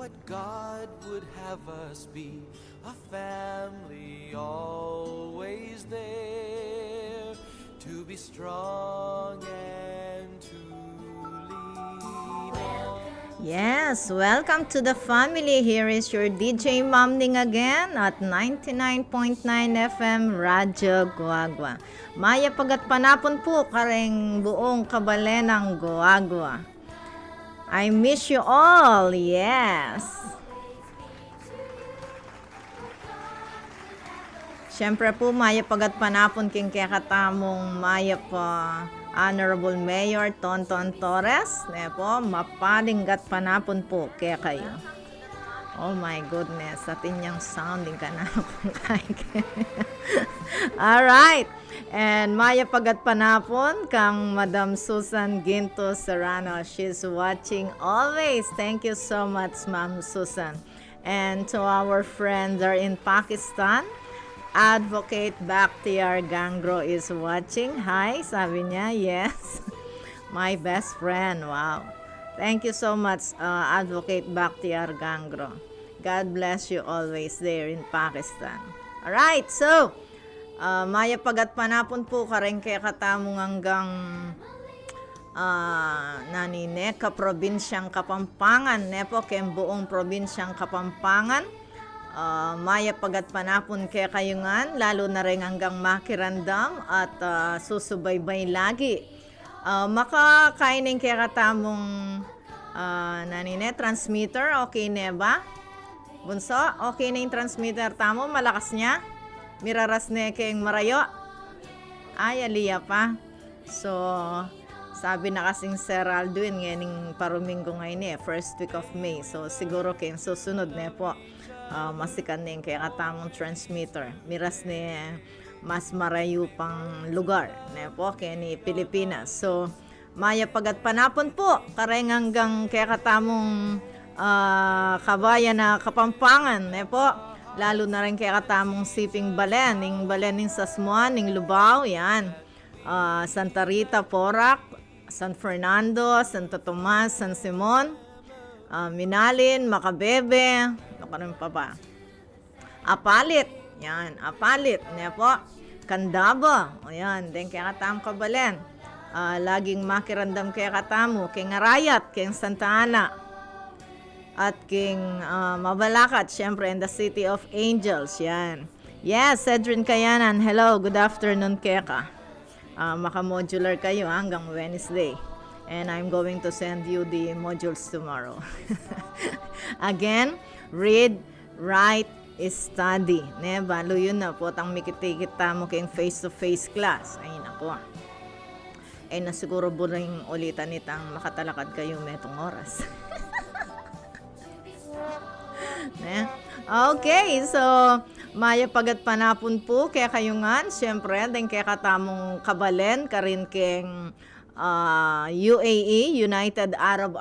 what God would have us be, a family always there, to be strong and to lean on. Yes, welcome to the family. Here is your DJ Mom Ning again at 99.9 FM Radyo Guagua. Maya pagat panapon po kareng buong kabalenang Guagua. I miss you all, yes. Siyempre po, maya pagat panapon king kakatamong maya pa Honorable Mayor Tonton Torres. Ne po, mapadinggat panapon po kaya kayo. Oh my goodness, atin yung sounding ka na kung kaya. Alright. And maya pagat panapon kang Madam Susan Ginto Serrano. She's watching always. Thank you so much, Ma'am Susan. And to our friends are in Pakistan, Advocate Bakhtiar Gangro is watching. Hi, sabi niya. Yes. My best friend. Wow. Thank you so much, Advocate Bakhtiar Gangro. God bless you always there in Pakistan. Alright, so, maya pagat panapon po kareng kaya katamong hanggang nanine ka probinsyang Kapampangan. Nepo, kem buong probinsyang Kapampangan. Maya pagat panapon kaya kayungan, lalo na rin hanggang makirandam at susubaybay lagi. Makakainin kaya katamong nanine, transmitter, okay na ba? Bunso, okay na yung transmitter tamo, malakas niya? Miraras na kayong marayo? Ay, aliya pa. So, sabi na kasing Sir Alduin, ngayon paruminggo ngayon first week of May. So, siguro kayong susunod na po. Masikan na yung kaya katamong transmitter. Miras ni mas marayo pang lugar na po kaya ni Pilipinas. So, maya pagat panapon po kareng hanggang kaya katamong kabayan na Kapampangan na po. Lalo na rin kaya katamong Siping Balen, ning Balen ning Sasmuan, ning Lubao, yan. Santa Rita, Porac, San Fernando, Santo Tomas, San Simon, Minalin, Macabebe, ano pa ba? Apalit, yan, Apalit, niya po. Candaba, ayan, din kaya katamong Kabalen. Laging makirandam kaya katamo, king Arayat, king Santa Ana, at king Mabalacat, syempre in the City of Angels, yan. Yes, Cedrin Kayanan, hello, good afternoon keka. Maka-modular kayo hanggang Wednesday. And I'm going to send you the modules tomorrow. Again, read, write, study. Ne, balo yun na po. Tang mikita mo kayong face-to-face class. Ay, naku. Ay, nasiguro po rin ulitan nitang makatalakad kayo metong oras. Ne? Okay, so maya pagat panapon po kaya kayungan. Siyempre, din kaya katamong Kabalen, karin keng UAE, United Arab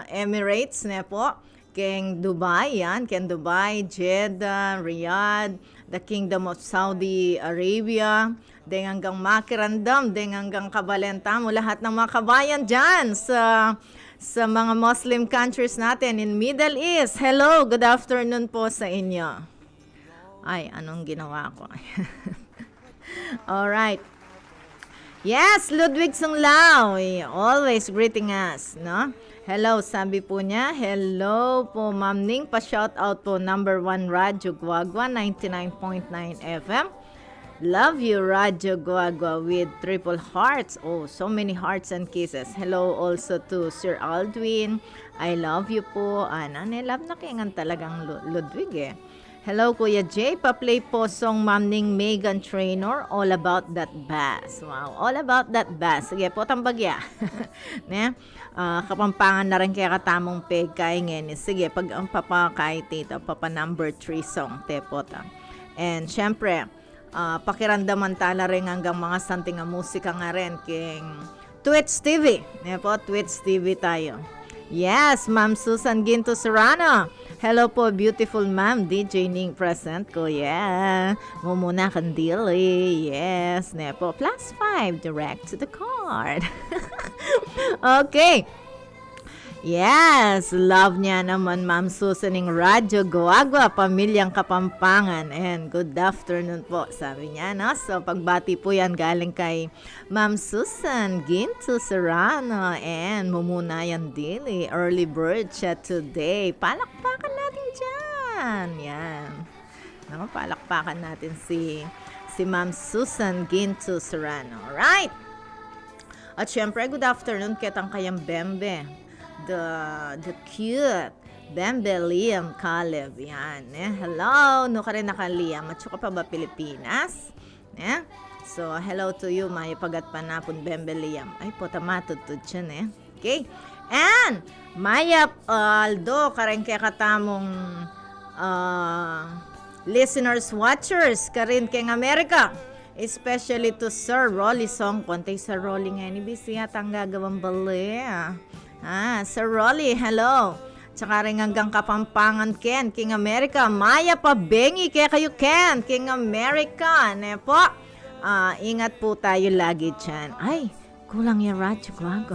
Emirates, ne po. Keng Dubai, yan. Keng Dubai, Jeddah, Riyadh, the Kingdom of Saudi Arabia, deng hanggang makirandam, deng hanggang Kabalenta mo, lahat ng mga kabayan dyan sa mga Muslim countries natin in Middle East. Hello, good afternoon po sa inyo. Ay, anong ginawa ko? Alright. Yes, Ludwig Sunglao, always greeting us, no? Hello, sabi po niya. Hello po, Ma'am Ning. Pa-shout out po, number 1 Radyo Guagua, 99.9 FM. Love you, Radyo Guagua with triple hearts. Oh, so many hearts and kisses. Hello also to Sir Aldwin. I love you po. Love na kayangan talagang Ludwig Hello, Kuya Jay. Pa-play po song Ma'am Ning Megan Trainor, All About That Bass. Wow, All About That Bass. Sige po, tambagya. Ne? Kapampangan na rin kaya katamong pegkay ngayon. Sige, pag ang papakay tita, papa number 3 song, tepota. And syempre, pakiramdaman tala rin hanggang mga santing musika nga rin king Twitch TV. Ne po, Twitch TV tayo. Yes, Ma'am Susan Ginto Serrano. Hello po, beautiful ma'am. DJ Ning present ko. Yeah. Mumuna Kandili. Yes. Nepo. +5. Direct to the card. Okay. Yes, love niya naman Ma'am Susaning Radyo Guagua, Pamilyang Kapampangan. And good afternoon po, sabi niya, no? So, pagbati po yan galing kay Ma'am Susan Ginto Serrano and Mumunayan Dili, early bird siya today. Palakpakan natin dyan. Yan. No, palakpakan natin si Ma'am Susan Ginto Serrano. Alright. At syempre, good afternoon kitang kayang Bembe. The cute Bembe Liam Caleb. Yan. Hello. No ka rin naka-Liam. At saka pa ba Pilipinas? So, hello to you. May pagat panapon Bembe Liam. Ay po, tamatod to dyan Okay. And, Maya Aldo, karen kaya katamong listeners, watchers, karin keng Amerika. Especially to Sir Rolly Song. Kontay Sir Rolly nga ni Bisi at ang gagawang bali. Sir Rolly, hello. Tsaka rin hanggang Kapampangan Ken, King America. Maya pa bengi kaya kayo Ken, King America. Po, ingat po tayo lagi dyan. Ay, kulang yung radyo ko.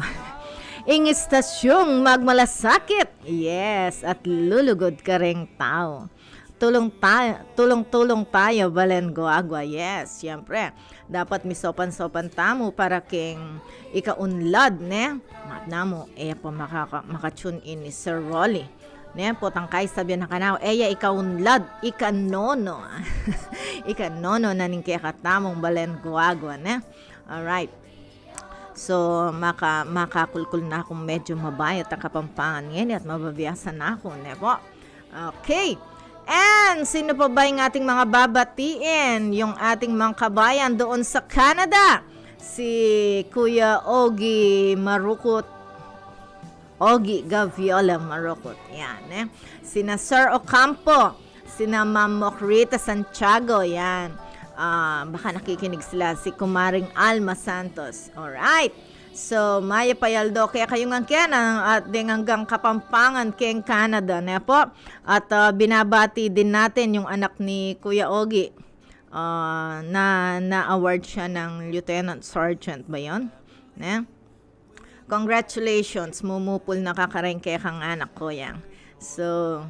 Ing istasyong magmalasakit. Yes, at lulugod ka ring tao. Tulong-tulong tayo, Balengo Agua. Yes, siyempre. Dapat misopan-sopan tamo para king ikaunlad, Matna mo, po makatune in ni Sir Rolly. Po, tangkay sabihan na kanaw, ikaunlad, ikanono. Ikanono na ning kaya katamong Balengo Agua, Alright. So, makakulkul na akong medyo mabayat ang Kapampangan ngayon at mababiyasan na ako, po. Okay. And sino pa ba yung ating mga babatiin? Yung ating mga kabayan doon sa Canada. Si Kuya Ogie Marukot. Ogie Gaviola Marukot. Yan, Sina Sir Ocampo. Sina Ma'am Mocrita Santiago. Yan. Baka nakikinig sila. Si Kumaring Alma Santos. Alright. So, Maya Payaldo, kaya kayong angkin at hanggang Kapampangan keng Canada, po. At binabati din natin yung anak ni Kuya Ogie na-award siya ng Lieutenant Sergeant ba yun? Congratulations, mumupul na kakarengke kang anak ko yan. So,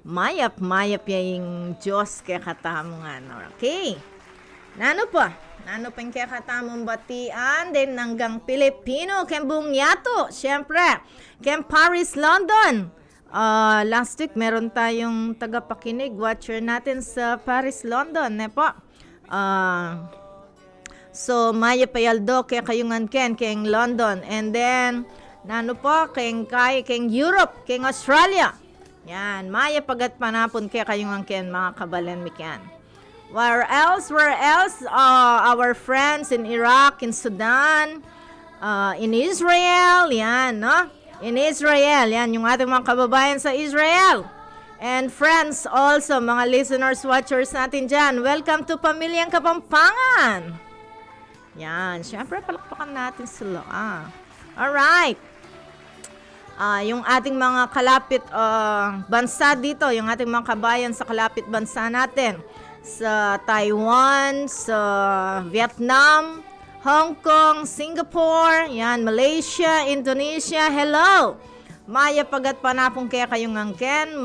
mayap yung Diyos kaya katamungan. Okay. Nano pa yung kaya katamong batian din hanggang Pilipino, ken buong yato, syempre, ken Paris, London. Last week, meron tayong tagapakinig, watcher natin sa Paris, London, po. So, Maya Payaldo, kaya kayungan ken London. And then, nano po, ken Europe, ken Australia. Yan, Maya pagat panapon kaya kayungan ken mga kabalen mikan. Where else? Our friends in Iraq, in Sudan, in Israel, yan, In Israel, yan, yung ating mga kababayan sa Israel. And friends also, mga listeners, watchers natin dyan. Welcome to Pamilyang Kapampangan. Yan, syempre palakpakan natin sila. Alright. Yung ating mga kalapit bansa dito, yung ating mga kabayan sa kalapit bansa natin. Sa Taiwan, sa Vietnam, Hong Kong, Singapore, yan, Malaysia, Indonesia, hello! Maya pagat panapong kaya kayong angken,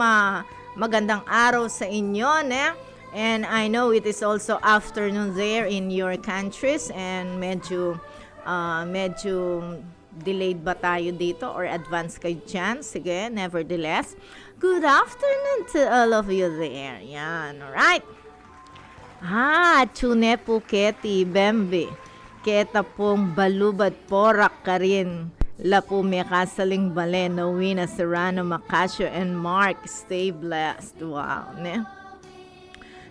magandang araw sa inyo, And I know it is also afternoon there in your countries and medyo delayed ba tayo dito or advance kayo dyan? Sige, nevertheless, good afternoon to all of you there. Yan, alright. Tune po keti Bembe. Keta pong balubad porak ka rin. Lapo may kasaling bale, Nowina Serrano, Macasio, and Mark. Stay blessed. Wow,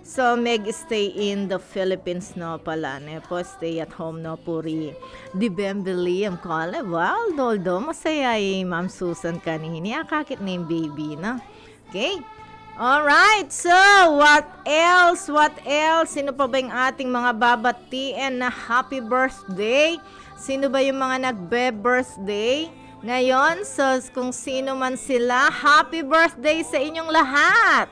So, stay in the Philippines, pala, Po, stay at home, puri. Di Bembe Liam Kale. Wow, doldo, masaya Ma'am Susan kanini. Akakit na yung baby, Okay. Alright, so what else? Sino pa ba yung ating mga babatiin na happy birthday? Sino ba yung mga nagbe-birthday ngayon? So kung sino man sila, happy birthday sa inyong lahat!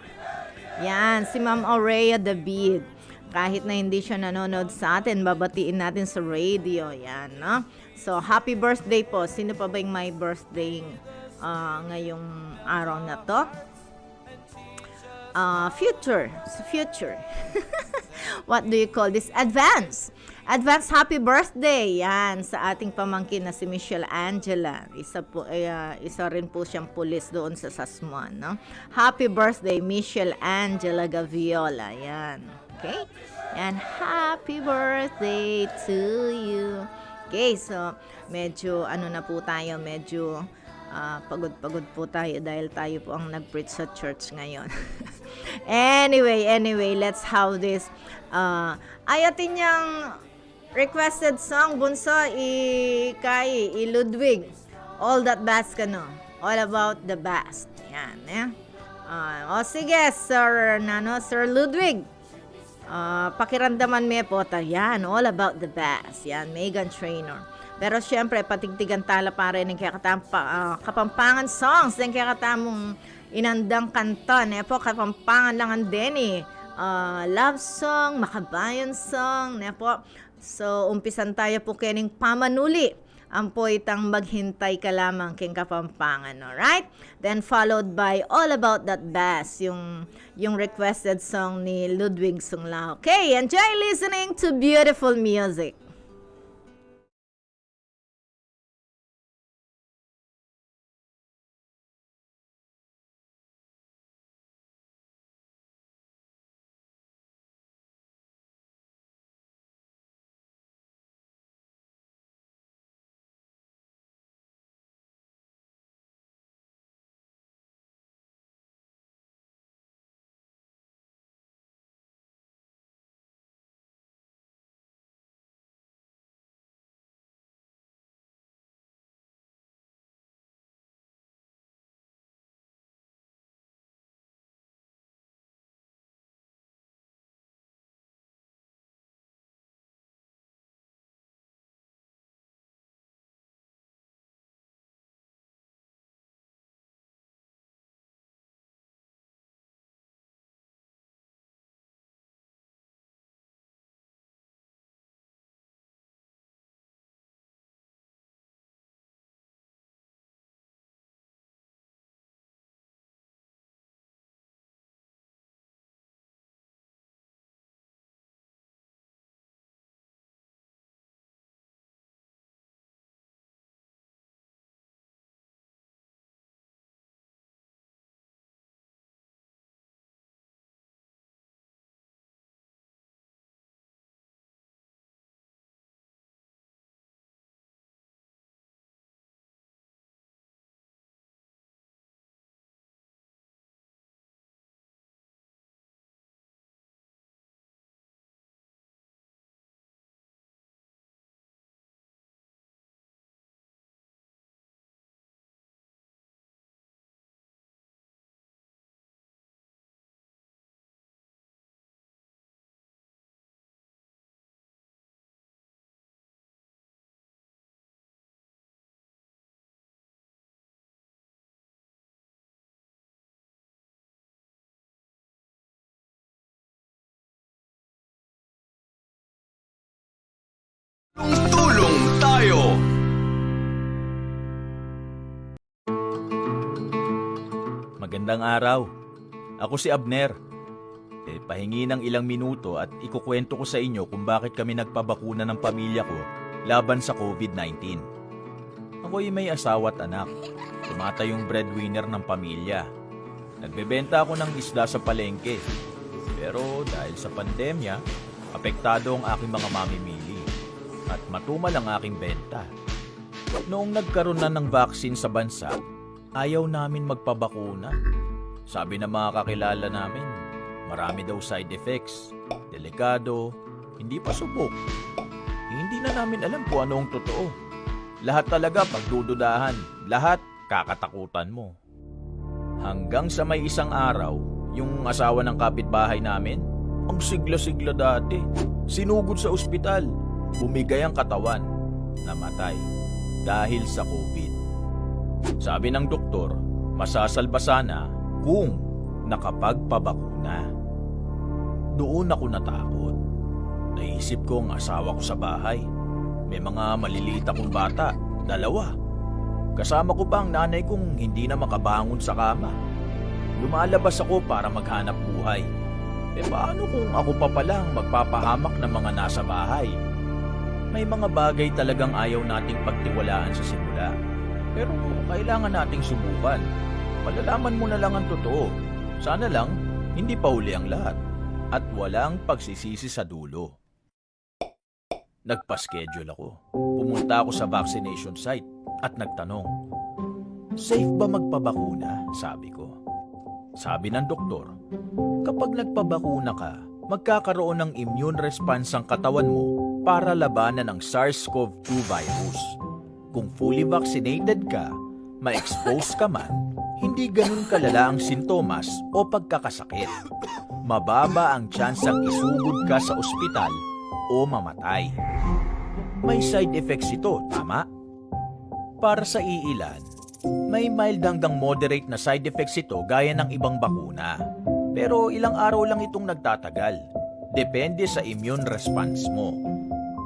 Yan, si Ma'am Aurea David. Kahit na hindi siya nanonood sa atin, babatiin natin sa radio. Yan, So happy birthday po. Sino pa ba yung may birthday ngayong araw na to. Future. What do you call this? Advance happy birthday yan sa ating pamangkin na si Michelle Angela. Isa rin po siyang pulis doon sa Sasmuan, no? Happy birthday, Michelle Angela Gaviola. Yan. Okay? And happy birthday to you. Okay, so medyo na po tayo, medyo pagod po tayo dahil tayo po ang nag-preach sa church ngayon. Anyway, let's have this ayatin niyang requested song bunso kay Ludwig. All that bass ka no. All about the best. Yan, eh. Sige, Sir Ludwig. Pakiramdaman mo po yan. All about the best. Yan, Meghan Trainor. Pero syempre, patigtigan tala pa rin ng kapampangan songs. Yung kakatamong inandang kanta. Po, kapampangan lang ang deni. Love song, makabayan song. Po. So, umpisan tayo po kining pamanuli. Ang poitang maghintay ka lamang king kapampangan. Alright? Then followed by All About That Bass. Yung requested song ni Ludwig Sunglao. Okay, enjoy listening to beautiful music. Tulong tayo! Magandang araw. Ako si Abner. Pahingi ng ilang minuto at ikukwento ko sa inyo kung bakit kami nagpabakuna ng pamilya ko laban sa COVID-19. Ako'y may asawa at anak. Tumatayong breadwinner ng pamilya. Nagbebenta ako ng isda sa palengke. Pero dahil sa pandemya, apektado ang aking mga mamimili. At matumal ang aking benta. Noong nagkaroon na ng vaccine sa bansa, ayaw namin magpabakuna. Sabi ng mga kakilala namin, marami daw side effects, delikado, hindi pa subok. Hindi na namin alam kung ano ang totoo. Lahat talaga pagdududahan, lahat kakatakutan mo. Hanggang sa may isang araw, yung asawa ng kapitbahay namin, ang sigla-sigla dati, sinugod sa ospital. Bumigay ang katawan, namatay dahil sa COVID. Sabi ng doktor, masasalba sana kung nakapagpabakuna. Doon ako natakot. Naisip ko ang asawa ko sa bahay. May mga maliliit akong bata, 2. Kasama ko pa ang nanay kong hindi na makabangon sa kama. Lumalabas ako para maghanap buhay. Paano kung ako pa palang magpapahamak ng mga nasa bahay? May mga bagay talagang ayaw nating pagtiwalaan sa simula. Pero kailangan nating subukan. Malalaman mo na lang ang totoo. Sana lang, hindi pa huli ang lahat. At walang pagsisisi sa dulo. Nagpa-schedule ako. Pumunta ako sa vaccination site at nagtanong, safe ba magpabakuna? Sabi ko. Sabi ng doktor, kapag nagpabakuna ka, magkakaroon ng immune response ang katawan mo para labanan ang SARS-CoV-2 virus. Kung fully vaccinated ka, ma-expose ka man, hindi ganun kalala ang sintomas o pagkakasakit. Mababa ang tsansang isugod ka sa ospital o mamatay. May side effects ito, tama? Para sa iilan, may mild hanggang moderate na side effects ito gaya ng ibang bakuna. Pero ilang araw lang itong nagtatagal. Depende sa immune response mo.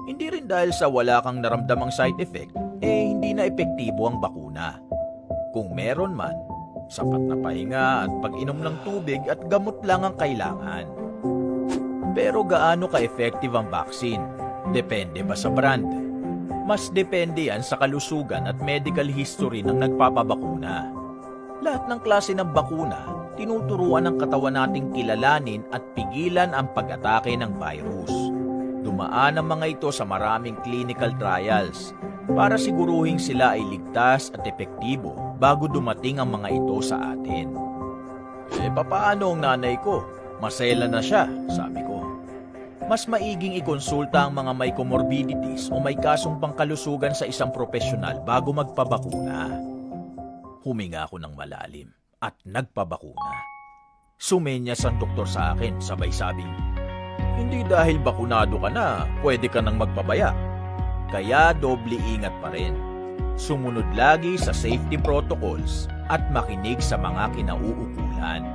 Hindi rin dahil sa wala kang naramdamang side effect, hindi na epektibo ang bakuna. Kung meron man, sapat na pahinga at pag-inom ng tubig at gamot lang ang kailangan. Pero gaano ka-effective ang vaccine? Depende ba sa brand? Mas depende yan sa kalusugan at medical history ng nagpapabakuna. Lahat ng klase ng bakuna, tinuturuan ng katawan nating kilalanin at pigilan ang pag-atake ng virus. Dumaan ang mga ito sa maraming clinical trials para siguruhin sila ay ligtas at epektibo bago dumating ang mga ito sa atin. Papaano ang nanay ko? Masela na siya, sabi ko. Mas maiging ikonsulta ang mga may comorbidities o may kasong pangkalusugan sa isang profesional bago magpabakuna. Huminga ako ng malalim at nagpabakuna. Sumenyas ang doktor sa akin, sabay sabing, hindi dahil bakunado ka na, pwede ka nang magpabaya. Kaya doble ingat pa rin. Sumunod lagi sa safety protocols at makinig sa mga kinauukulan.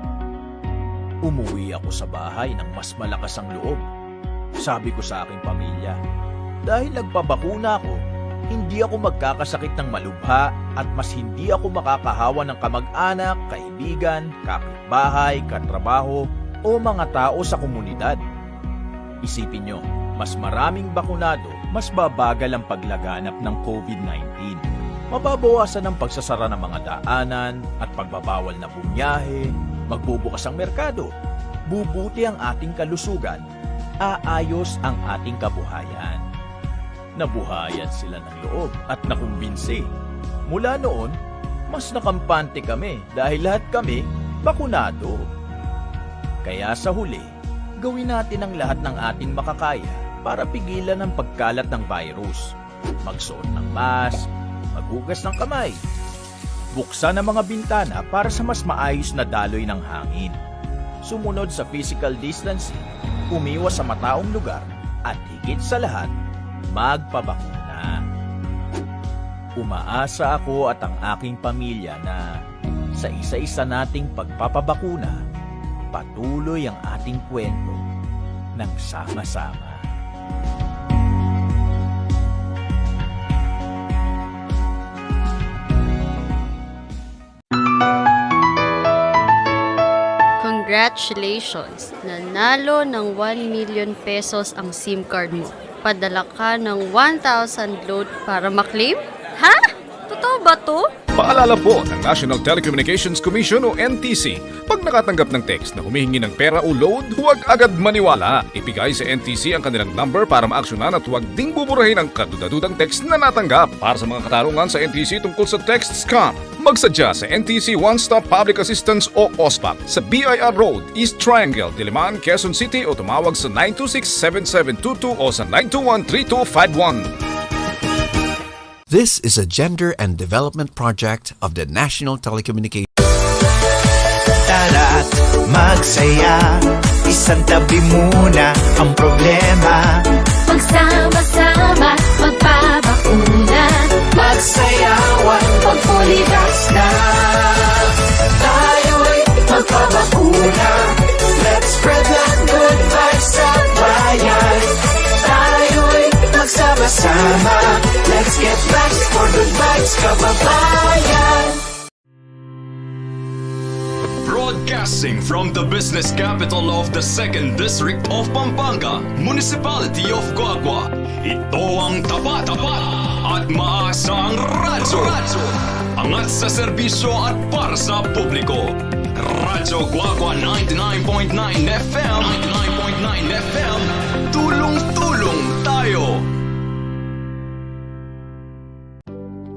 Umuwi ako sa bahay ng mas malakas ang loob. Sabi ko sa aking pamilya, dahil nagpabakuna ako, hindi ako magkakasakit ng malubha at mas hindi ako makakahawa ng kamag-anak, kaibigan, kapitbahay, katrabaho o mga tao sa komunidad. Isipin nyo, mas maraming bakunado, mas babagal ang paglaganap ng COVID-19. Mababawasan ang pagsasara ng mga daanan at pagbabawal na bumiyahe, magbubukas ang merkado, bubuti ang ating kalusugan, aayos ang ating kabuhayan. Nabuhayan sila ng loob at nakumbinsi. Mula noon, mas nakampante kami dahil lahat kami bakunado. Kaya sa huli, gawin natin ang lahat ng ating makakaya para pigilan ang pagkalat ng virus. Magsuot ng mask, maghugas ng kamay, buksan ang mga bintana para sa mas maayos na daloy ng hangin. Sumunod sa physical distancing, umiwas sa mataong lugar, at higit sa lahat, magpabakuna. Umaasa ako at ang aking pamilya na sa isa-isa nating pagpapabakuna, patuloy ang ating kwento ng sama-sama. Congratulations! Nanalo ng 1 million pesos ang SIM card mo. Padala ka ng 1,000 load para maklaim? Ha? Totoo ba to? Paalala po ng National Telecommunications Commission o NTC, pag nakatanggap ng text na humihingi ng pera o load, huwag agad maniwala. Ibigay sa NTC ang kanilang number para maaksyonan at huwag ding buburahin ang kadudadudang text na natanggap. Para sa mga katarungan sa NTC tungkol sa text scam, magsadya sa NTC One Stop Public Assistance o OSPAP sa BIR Road, East Triangle, Diliman, Quezon City o tumawag sa 926-7722 o sa 921-3251. This is a gender and development project of the National Telecommunications. Tara't magsaya, isang tabi muna ang problema. Magsama-sama, magpabakuna. Magsayawan, pag fully vax na. Tayo'y magpabakuna. Let's spread the good vibes sa bayan. Tayo'y magsama-sama. Let's get vaxxed for good vibes, kababayan. Broadcasting from the business capital of the 2nd District of Pampanga, Municipality of Guagua. Ito ang tapat at maasang radyo. Angat sa serbisyo at para sa publiko. Radyo Guagua 99.9 FM. 99.9 FM. Tulong-tulong tayo.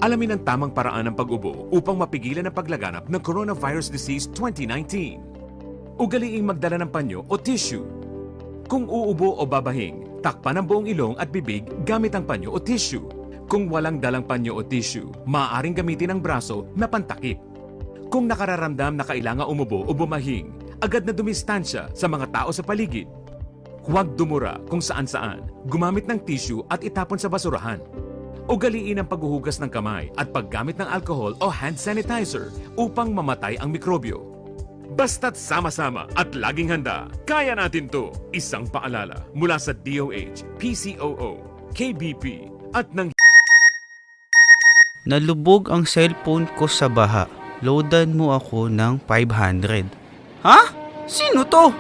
Alamin ang tamang paraan ng pag-ubo upang mapigilan ang paglaganap ng Coronavirus Disease 2019. Ugaliing magdala ng panyo o tissue. Kung uubo o babahing, takpan ang buong ilong at bibig gamit ang panyo o tissue. Kung walang dalang panyo o tissue, maaaring gamitin ang braso na pantakip. Kung nakararamdam na kailangan umubo o bumahing, agad na dumistansya sa mga tao sa paligid. Huwag dumura kung saan-saan, gumamit ng tissue at itapon sa basurahan. Ugaliin ang paghuhugas ng kamay at paggamit ng alcohol o hand sanitizer upang mamatay ang mikrobyo. Basta't sama-sama at laging handa, kaya natin to! Isang paalala mula sa DOH, PCOO, KBP at ng... Nalubog ang cellphone ko sa baha. Loadan mo ako ng 500. Ha? Sino to?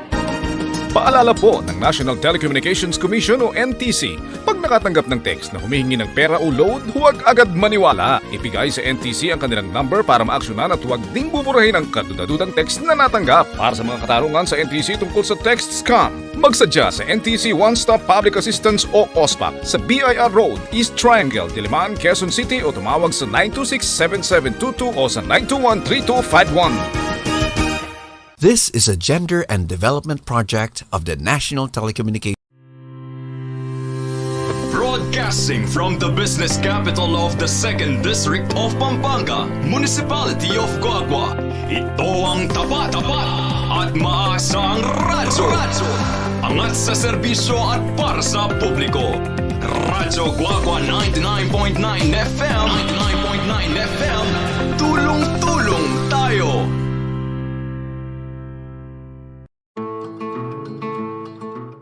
Paalala po ng National Telecommunications Commission o NTC, pag nakatanggap ng text na humihingi ng pera o load, huwag agad maniwala. Ibigay sa NTC ang kanilang number para maaksyonan at huwag ding buburahin ang kadudadudang text na natanggap. Para sa mga katarungan sa NTC tungkol sa text scam, magsadya sa NTC One Stop Public Assistance o OSPAP sa BIR Road, East Triangle, Diliman, Quezon City o tumawag sa 926-7722 o sa 921-3251. This is a gender and development project of the National Telecommunications. Broadcasting from the business capital of the 2nd District of Pampanga, Municipality of Guagua. Ito ang tapat at maasang radyo. Angat sa serbisyo at para sa publiko. Radyo Guagua 99.9 FM. 99.9 FM. Tulong-tulong tayo.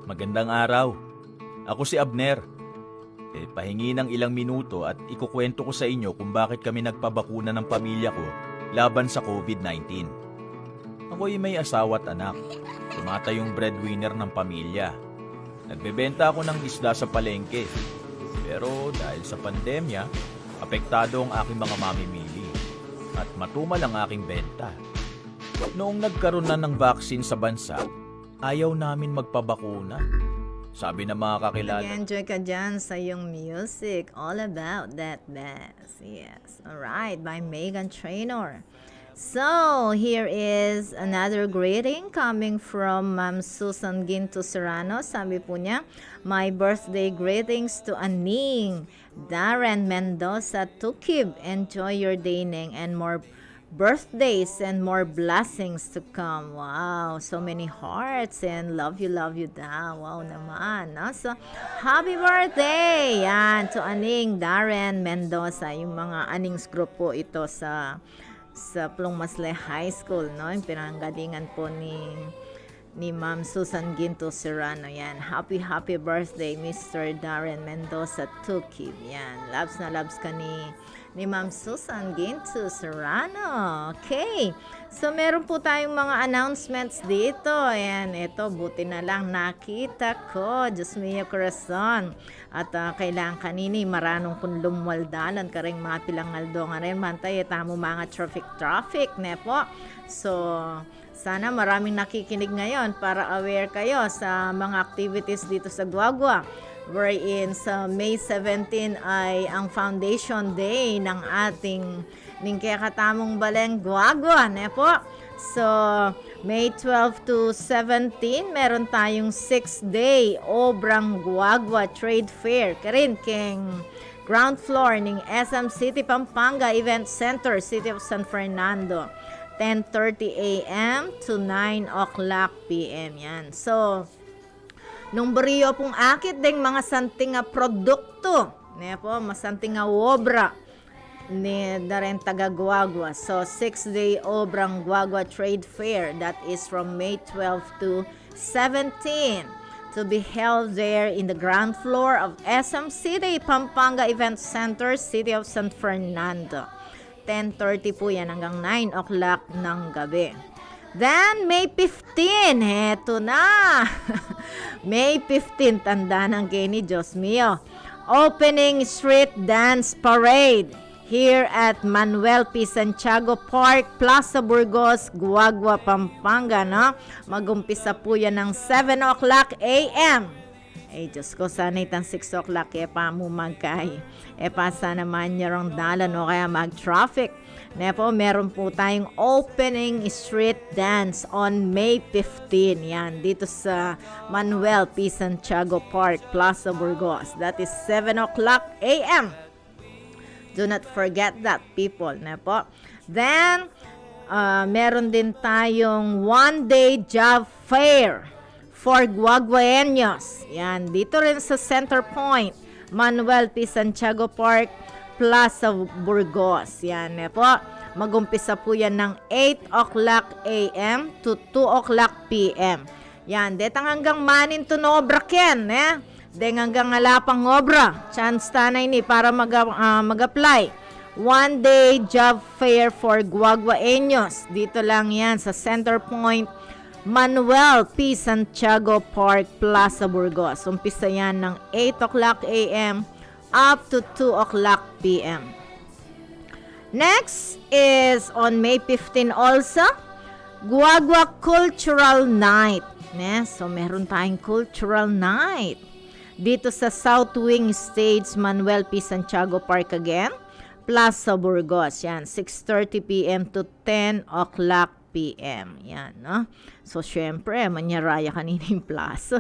Magandang araw. Ako si Abner. Pahingi ng ilang minuto at ikukwento ko sa inyo kung bakit kami nagpabakuna ng pamilya ko laban sa COVID-19. Ako'y may asawa at anak. Tumatayong breadwinner ng pamilya. Nagbebenta ako ng isda sa palengke. Pero dahil sa pandemya, apektado ang aking mga mamimili. At matumal ang aking benta. Noong nagkaroon na ng vaccine sa bansa, ayaw namin magpabakuna. Sabi ng mga kakilala. Nag-enjoy ka dyan sa yung music. All about that bass. Yes. Alright, by Megan Trainor. So, here is another greeting coming from Ma'am Susan Ginto Serrano. Sabi po niya, my birthday greetings to Aning, Darren Mendoza, Tukib. Enjoy your day, Ning, and more birthdays and more blessings to come. Wow, so many hearts and love you daw. Wow naman. No? So, happy birthday! Yan, to Aning Darren Mendoza. Yung mga Anings group po ito sa Plong Masle High School. No? Yung pinanggalingan po ni Ma'am Susan Ginto Serrano. Yan, happy birthday Mr. Darren Mendoza Tukib. Yan, loves na loves ka ni Ma'am Susan Ginto Serrano. Okay. So, meron po tayong mga announcements dito. Ayan, ito, buti na lang nakita ko. Diyos mio corazon. At kailangan kanini, maranong kung lumwaldalan ka rin mga pilangaldo nga rin. Mantay, tamo mga traffic, ne po. So, sana maraming nakikinig ngayon para aware kayo sa mga activities dito sa Guagua. Wherein sa May 17 ay ang Foundation Day ng ating Ningkekatamong Baleng Guagua, ne po? So, May 12 to 17, meron tayong 6-day Obrang Guagua Trade Fair. Karin, king ground floor ng SM City Pampanga Event Center, City of San Fernando. 10:30 a.m. to 9 o'clock p.m. Yan. So, nung bariyo pong akit ding mga santing nga produkto, ne po, masanting nga obra ni Daren taga Guagua. So, 6-day Obrang Guagua Trade Fair. That is from May 12 to 17. To be held there in the ground floor of SM City Pampanga Event Center, City of San Fernando. 10:30 po yan hanggang 9 o'clock ng gabi. Then, May 15, heto na. May 15, tanda ng Kenny, Diyos mio. Opening Street Dance Parade here at Manuel P. Santiago Park, Plaza Burgos, Guagua, Pampanga, no? Mag-umpisa po yan ng 7 o'clock a.m. Eh, Diyos ko, sana itang 6 o'clock, pa mo magkay. Pa sana man niya rong dalan o kaya mag-traffic. Nepo, meron po tayong opening street dance on May 15. Yan, dito sa Manuel P. Santiago Park, Plaza Burgos. That is 7 o'clock a.m. Do not forget that, people. Nepo. Then, meron din tayong one-day job fair for Guaguaeños. Yan, dito rin sa Center Point, Manuel P. Santiago Park, Plaza Burgos. Yan po. Mag-umpisa po yan ng 8 o'clock a.m. to 2 o'clock p.m. Yan. Detang hanggang manin to no obra ken. Deng hanggang alapang obra. Chance tanay ni para mag-apply. One day job fair for Guaguaeños. Dito lang yan sa Center Point, Manuel P. Santiago Park, Plaza Burgos. Umpisa yan ng 8 o'clock a.m. up to 2 o'clock p.m. Next is on May 15 also, Guagua Cultural Night. So, meron tayong Cultural Night dito sa South Wing Stage, Manuel P. Santiago Park again, Plaza Burgos. Yan, 6:30 p.m. to 10 o'clock p.m. Yan, no? So, syempre, manyaraya kanina yung plaza.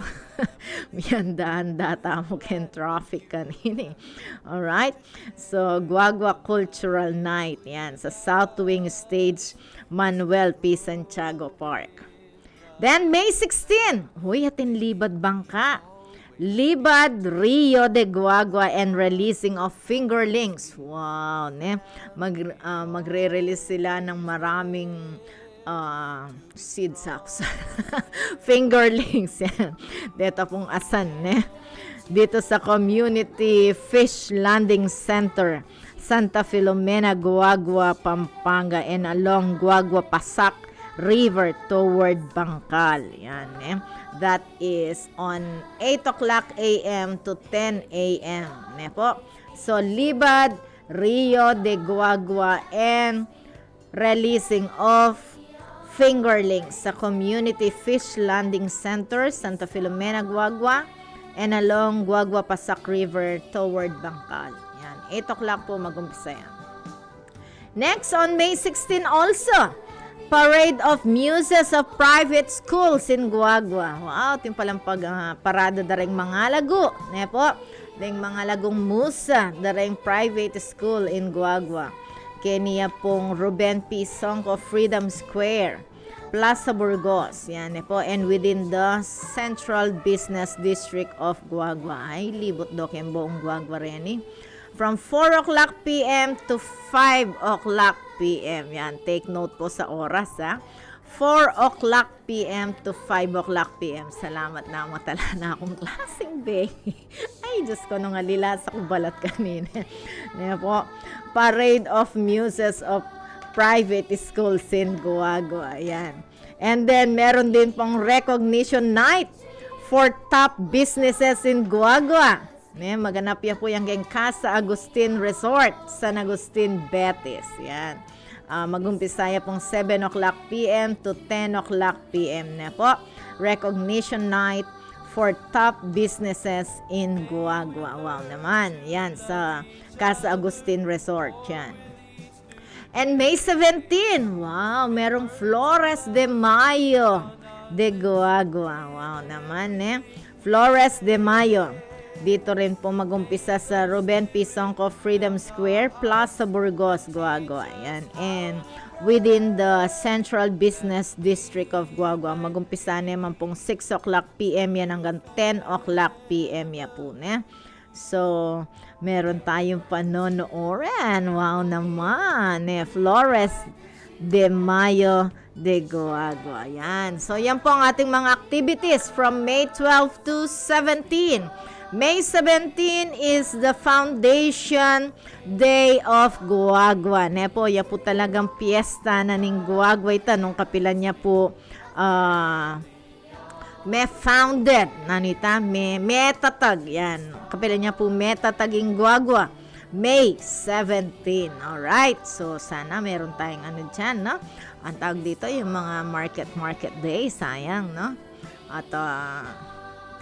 Yan, daan-data mo ken traffic kanina. Alright? So, Guagua Cultural Night. Yan, sa South Wing Stage, Manuel P. Santiago Park. Then, May 16. Huy, atin Libad Bangka. Libad Rio de Guagua and releasing of fingerlings. Wow, ne? Magre-release sila ng maraming seed sacks. Fingerlings yan. Dito pong asan, ne? Dito sa Community Fish Landing Center, Santa Filomena, Guagua, Pampanga, and along Guagua Pasak River toward Bangkal. Yan, eh. That is on 8 o'clock a.m. to 10 a.m. Ne po? So, Libad, Rio de Guagua, and releasing of fingerlings sa Community Fish Landing Center, Santa Filomena, Guagua, and along Guagua Pasak River toward Bangkal. Yan, 8 o'clock po mag-umpisa yan. Next, on May 16 also, Parade of Muses of Private Schools in Guagua. Wow, ito yung palang parada daring mga lago. Ne po, daring mga lagong musa, daring private school in Guagua. Kenya pong Ruben P. Songco Freedom Square, Plaza Burgos. Yan po. And within the Central Business District of Guagua. Ay, libot do yung buong Guagua rin eh. From 4 o'clock p.m. to 5 o'clock p.m. Yan, take note po sa oras ha. 4 o'clock p.m. to 5 o'clock p.m. Salamat na, matala na akong klaseng baby. Ay, Diyos ko, nung alila sa kubalat kanina. Yan po. Parade of Muses of Private Schools in Guagua. Yan. And then, meron din pong recognition night for top businesses in Guagua. Maganap yan po yung Casa Agustin Resort, San Agustin, Betis. Yan. Mag-umpisaya pong 7 o'clock p.m. to 10 o'clock p.m. na po. Recognition night for top businesses in Guagua. Wow naman. Yan, sa Casa Agustin Resort. Yan. And May 17, wow, merong Flores de Mayo de Guagua. Wow naman, Flores de Mayo. Dito rin po mag-umpisa sa Ruben P. Songco Freedom Square, Plaza Burgos, Guagua. Yan. And within the Central Business District of Guagua, mag-umpisa naman pong 6 o'clock p.m. yan hanggang 10 o'clock p.m. yan po. So, meron tayong panonooran. Wow naman. Flores de Mayo de Guagua. Yan. So, yan po ang ating mga activities from May 12 to 17. May 17 is the Foundation Day of Guagua. Po, ya po talagang piyesta na ning Guagua ita nung kapilan niya po may founded nanita may metatag yan. Kapilan niya po metataging Guagua. May 17. Alright. So, sana meron tayong ano dyan, no? Ang tawag dito, yung mga market day. Sayang, no? At,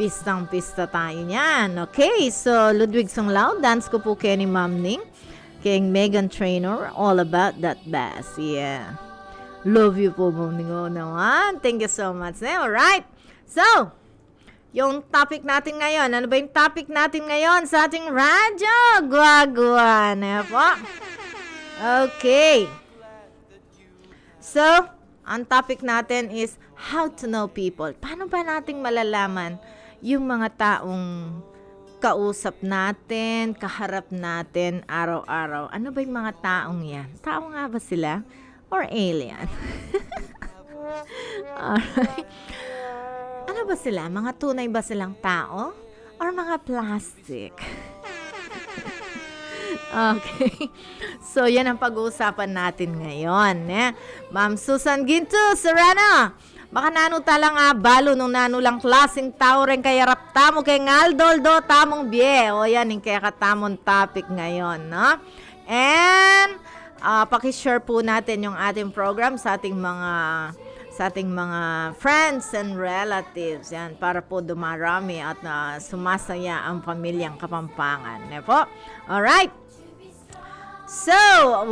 pistang-pista tayo niyan. Okay, so Ludwig Songlao, dance ko po kay ni Ma'am Ning, kay Megan Trainor, all about that bass. Yeah. Love you po, Ma'am Ning. Naman. Thank you so much. Alright. So, yung topic natin ngayon, ano ba yung topic natin ngayon sa ating radyo? Guagua. Po? Okay. So, ang topic natin is how to know people. Paano ba nating malalaman yung mga taong kausap natin, kaharap natin araw-araw? Ano ba yung mga taong yan? Tao nga ba sila? Or alien? Alright. Ano ba sila? Mga tunay ba silang tao? Or mga plastic? Okay. So, yan ang pag-uusapan natin ngayon. Ma'am Susan Ginto, Serrano. Baka nano talang balo nung nano lang klaseng tao rin kaya rapta mo kay ngaldoldo tamong bie. O yan, yung kaya katamong topic ngayon, no? And, pakishare po natin yung ating program sa ating mga friends and relatives. Yan, para po dumarami at sumasaya ang pamilyang Kapampangan. Po? Alright. So,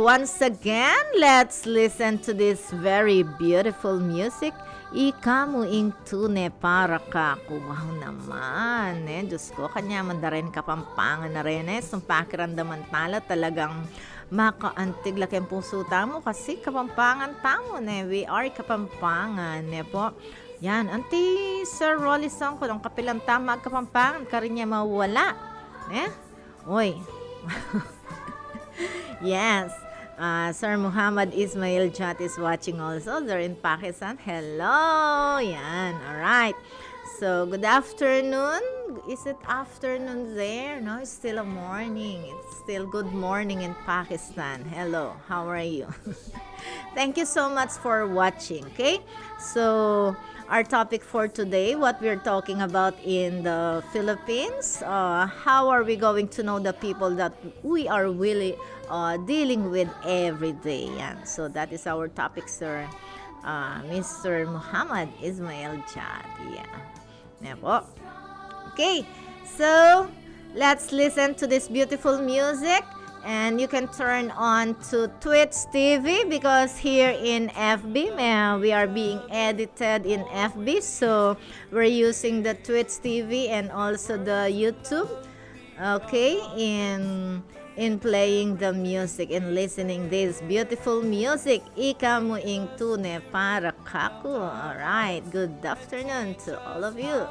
once again, let's listen to this very beautiful music. Ika mo ing tune para ka. Wow naman. Diyos ko, kanya mandarin Kapampangan na rin. Sumpakirandaman tala talagang makaantig laki ang puso tamo kasi Kapampangan tamo. We are Kapampangan. Po. Yan, Auntie Sir Rolly Song ko, ang kapilang tama Kapampangan, karin niya mawala. Uy. Yes. Sir Muhammad Ismail Jat is watching also. They're in Pakistan. Hello. Yan. Alright. So, good afternoon. Is it afternoon there? No, it's still a morning. It's still good morning in Pakistan. Hello. How are you? Thank you so much for watching. Okay? So, our topic for today, what we're talking about in the Philippines, how are we going to know the people that we are really dealing with every day? Yan. So that is our topic, sir. Mr. Muhammad Ismail Chad. Yeah. Po. Okay. So, let's listen to this beautiful music. And you can turn on to Twitch TV because here in FB, we are being edited in FB. So, we're using the Twitch TV and also the YouTube. Okay, in playing the music and listening this beautiful music. Ika mo ing tune para kaku. Alright, good afternoon to all of you.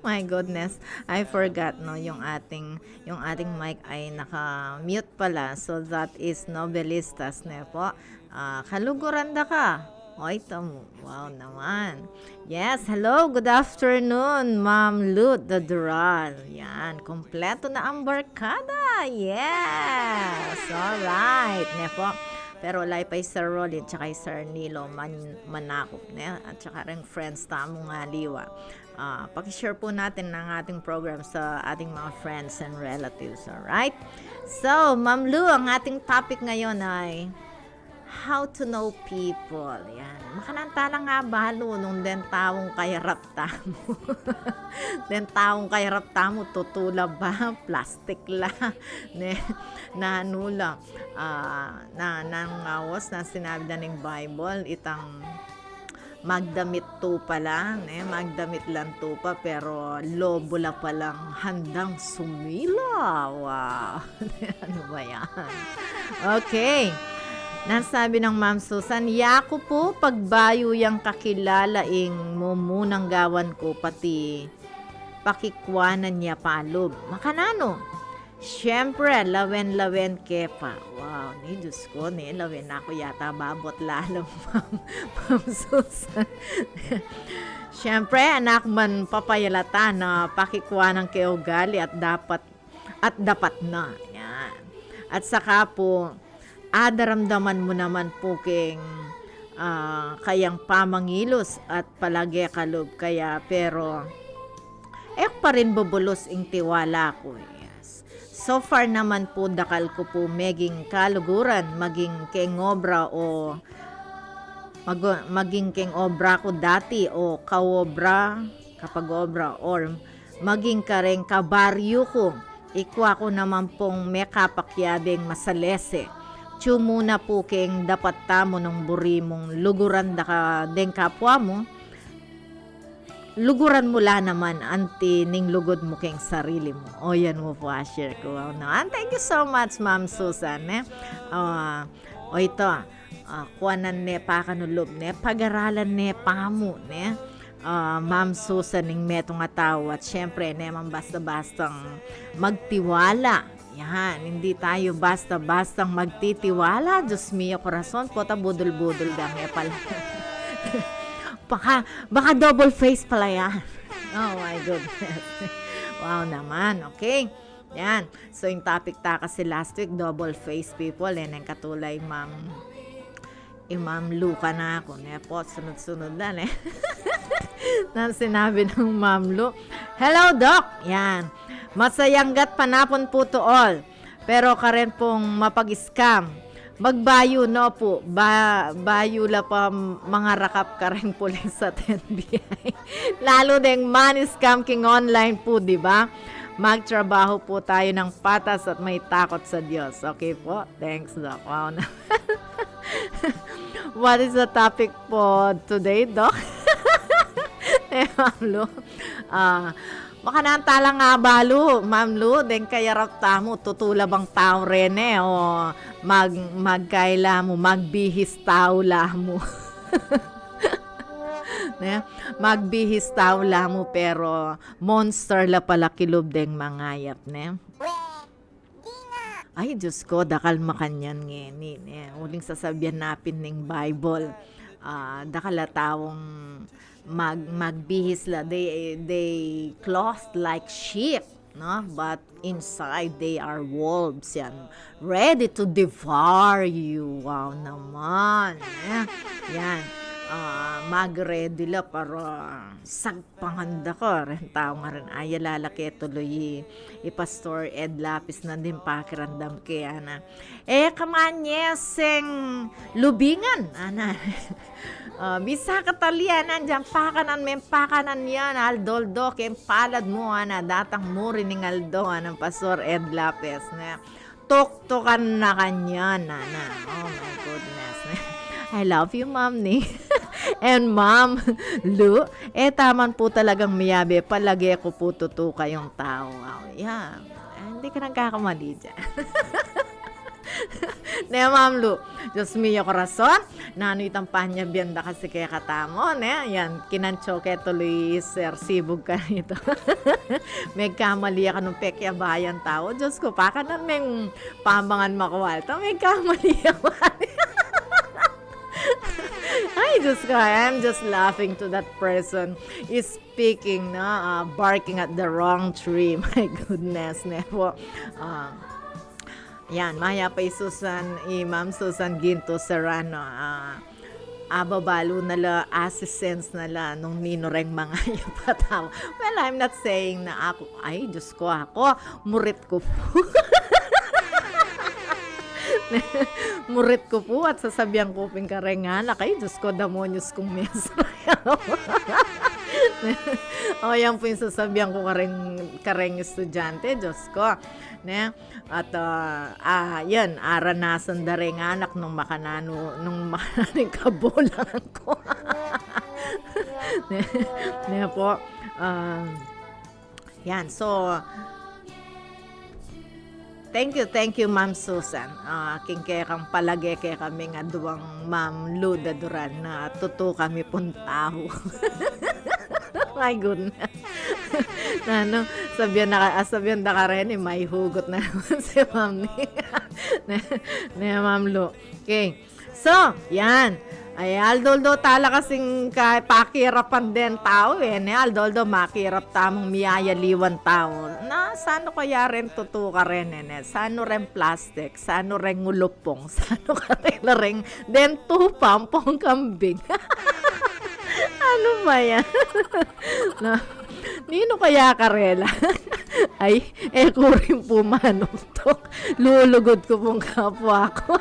My goodness, I forgot no yung ating mic ay naka-mute pala. So that is Novelistas ne po. Kaluguranda ka. Oy, wow naman. Yes, hello, good afternoon, Ma'am Lut the Dural. Yan, kompleto na ang barkada. Yes, alright. Ne po. Pero walay pa Sir Rolin, tsaka Sir Nilo Manakop, ne? At tsaka rin friends tamong liwa. Pakishare po natin ng ating program sa ating mga friends and relatives, alright? So, Ma'am Lu, ang ating topic ngayon ay how to know people. Yan. Makanantala nga balo nung den taong kayarap tamo. Den taong kayarap tamo, tutula ba? Plastic la. Ne, na nula. Nangawas na sinabi na ng Bible, itang magdamit to pala, magdamit lang to pa, pero lobo la palang handang sumila. Wow. Ano ba yan? Okay. Nasabi ng Ma'am Susan, yako po pagbayo yang kakilalaing mo munang gawan ko pati pakikwanan niya palob. Makanano? Siyempre, lawen-lawen kepa. Wow, ni Diyos ko, lawen ako yata babot lalo, Ma'am Susan. Siyempre, anak man papayalata na pakikwanan kay ugali at dapat na. Yan. At saka po, daramdaman mo naman po king kayang pamangilos at palagi kalob kaya pero pa rin bubulos ing tiwala ko. Yes. So far naman po dakal ko po meging kaluguran maging keng obra o maging keng obra ko dati o kaobra kapag obra or maging kareng kabaryo ko ikwa ko naman pong may kapakyabing masalese. Muna po keng dapat tamo nung buri mong luguran da ka den kapwa mo. Luguran mula naman anti ning lugod mo keng sarili mo. O yan mo po share ko. No? And thank you so much Ma'am Susan. O ito, kuwanan ne pa kanulob ne, pag-aralan ne pa mo ne. Ma'am Susan ning metong ataw at syempre ne man basta-bastang magtiwala. Yan, hindi tayo basta-bastang magtitiwala. Diyos mio, korason po, budol-budol dami pala. baka double face pala yan. Oh my goodness. Wow naman, okay. Yan, so yung topic ta kasi last week, double face people. Yan ang katulay, Ma'am Luca na ako. Po, sunod-sunod na, Nang sinabi ng Ma'am Lu, hello, Doc. Yan. Masayanggat panapon po to all. Pero karen pong mapag-scam. Magbayo no po. Bayo la pa mga rakap karen pulis sa 10BI. Lalo ding money scam king online po, di ba? Magtrabaho po tayo ng patas at may takot sa Diyos. Okay po? Thanks, Doc. Wow na. What is the topic po today, Doc? Ma'am Lu. Makanantala nga balo, Ma'am Lu, den kayarap tamo, tutula bang tao rin o magkaila mo, magbihis tao la mo. Magbihis tao la mo, pero monster la pala kilob deng mangayap, Ay, Diyos ko, dakal makanyan ngeni, Uling sasabihan napin ng Bible. Dakala taong magbihis la, they clothed like sheep, no? But inside they are wolves, yan, ready to devour you. Wow naman, yan. Mag-ready la para sagpanganda ko rin tao nga rin ay lalaki tuloy Pastor Ed Lapis na din pakirandam kaya na kamanyeseng lubingan ana. Bisa katalian dyan pakanan men pakanan yan aldoldo kem palad mo ana datang mo rin ng aldo ng Pastor Ed Lapis na tok-tokan na kanya na. Oh my goodness. I love you, Ma'am ni. And Ma'am Lu, taman po talagang miyabe. Palagi ko po totoo kayong tao. Yeah. Hindi ka nagkakamali dyan. Ma'am Lu, Diyos mio corazon, nano itang panya bienda kasi kaya katamo, ne? Yan, kinancho kaya tuloy sir, sibog ka nito. May kamali ka nung pekya bayan tao. Diyos ko, pa ka na may pambangan makuwalta. May kamali ako. Ay, Diyos ko, I'm just laughing to that person is speaking, barking at the wrong tree. My goodness, nepo. Yan, maya pa Ma'am Susan Ginto Serrano. Ababalo nala, assistance nala nung ninoreng mga yapataw. Well, I'm not saying na ako, ay, Diyos ko, ako, murit ko po. Murit ko po at sasabihan ko ping karengan. Ay, Diyos ko, damonyos kong mesra. O, yan po yung sasabihan ko kareng estudyante, Diyos ko. Ne? At, yan, aranasan da rin anak nung makananing kabulangan ko. ne po. Yan, so, Thank you, Ma'am Susan. King kaya kang palagi kaya kami nga duwang Ma'am Luda Duran na tuto kami puntaho. My goodness. Ano, sabihan na ka rin, may hugot na naman si Ma'am ni Ma'am Lu. Okay. So, yan. Ay, aldoldo tala kasing pakirapan din tao aldoldo makirap tamong miyayaliwan tao. Na, sano kaya rin tutuka rin Sano rin plastic, sano rin ngulupong, sano ka rin den tupampong kambing. Ano ba yan? Na, nino kaya karela? Ay, ko rin pumanuktok. Lulugod ko pong kapwa ko.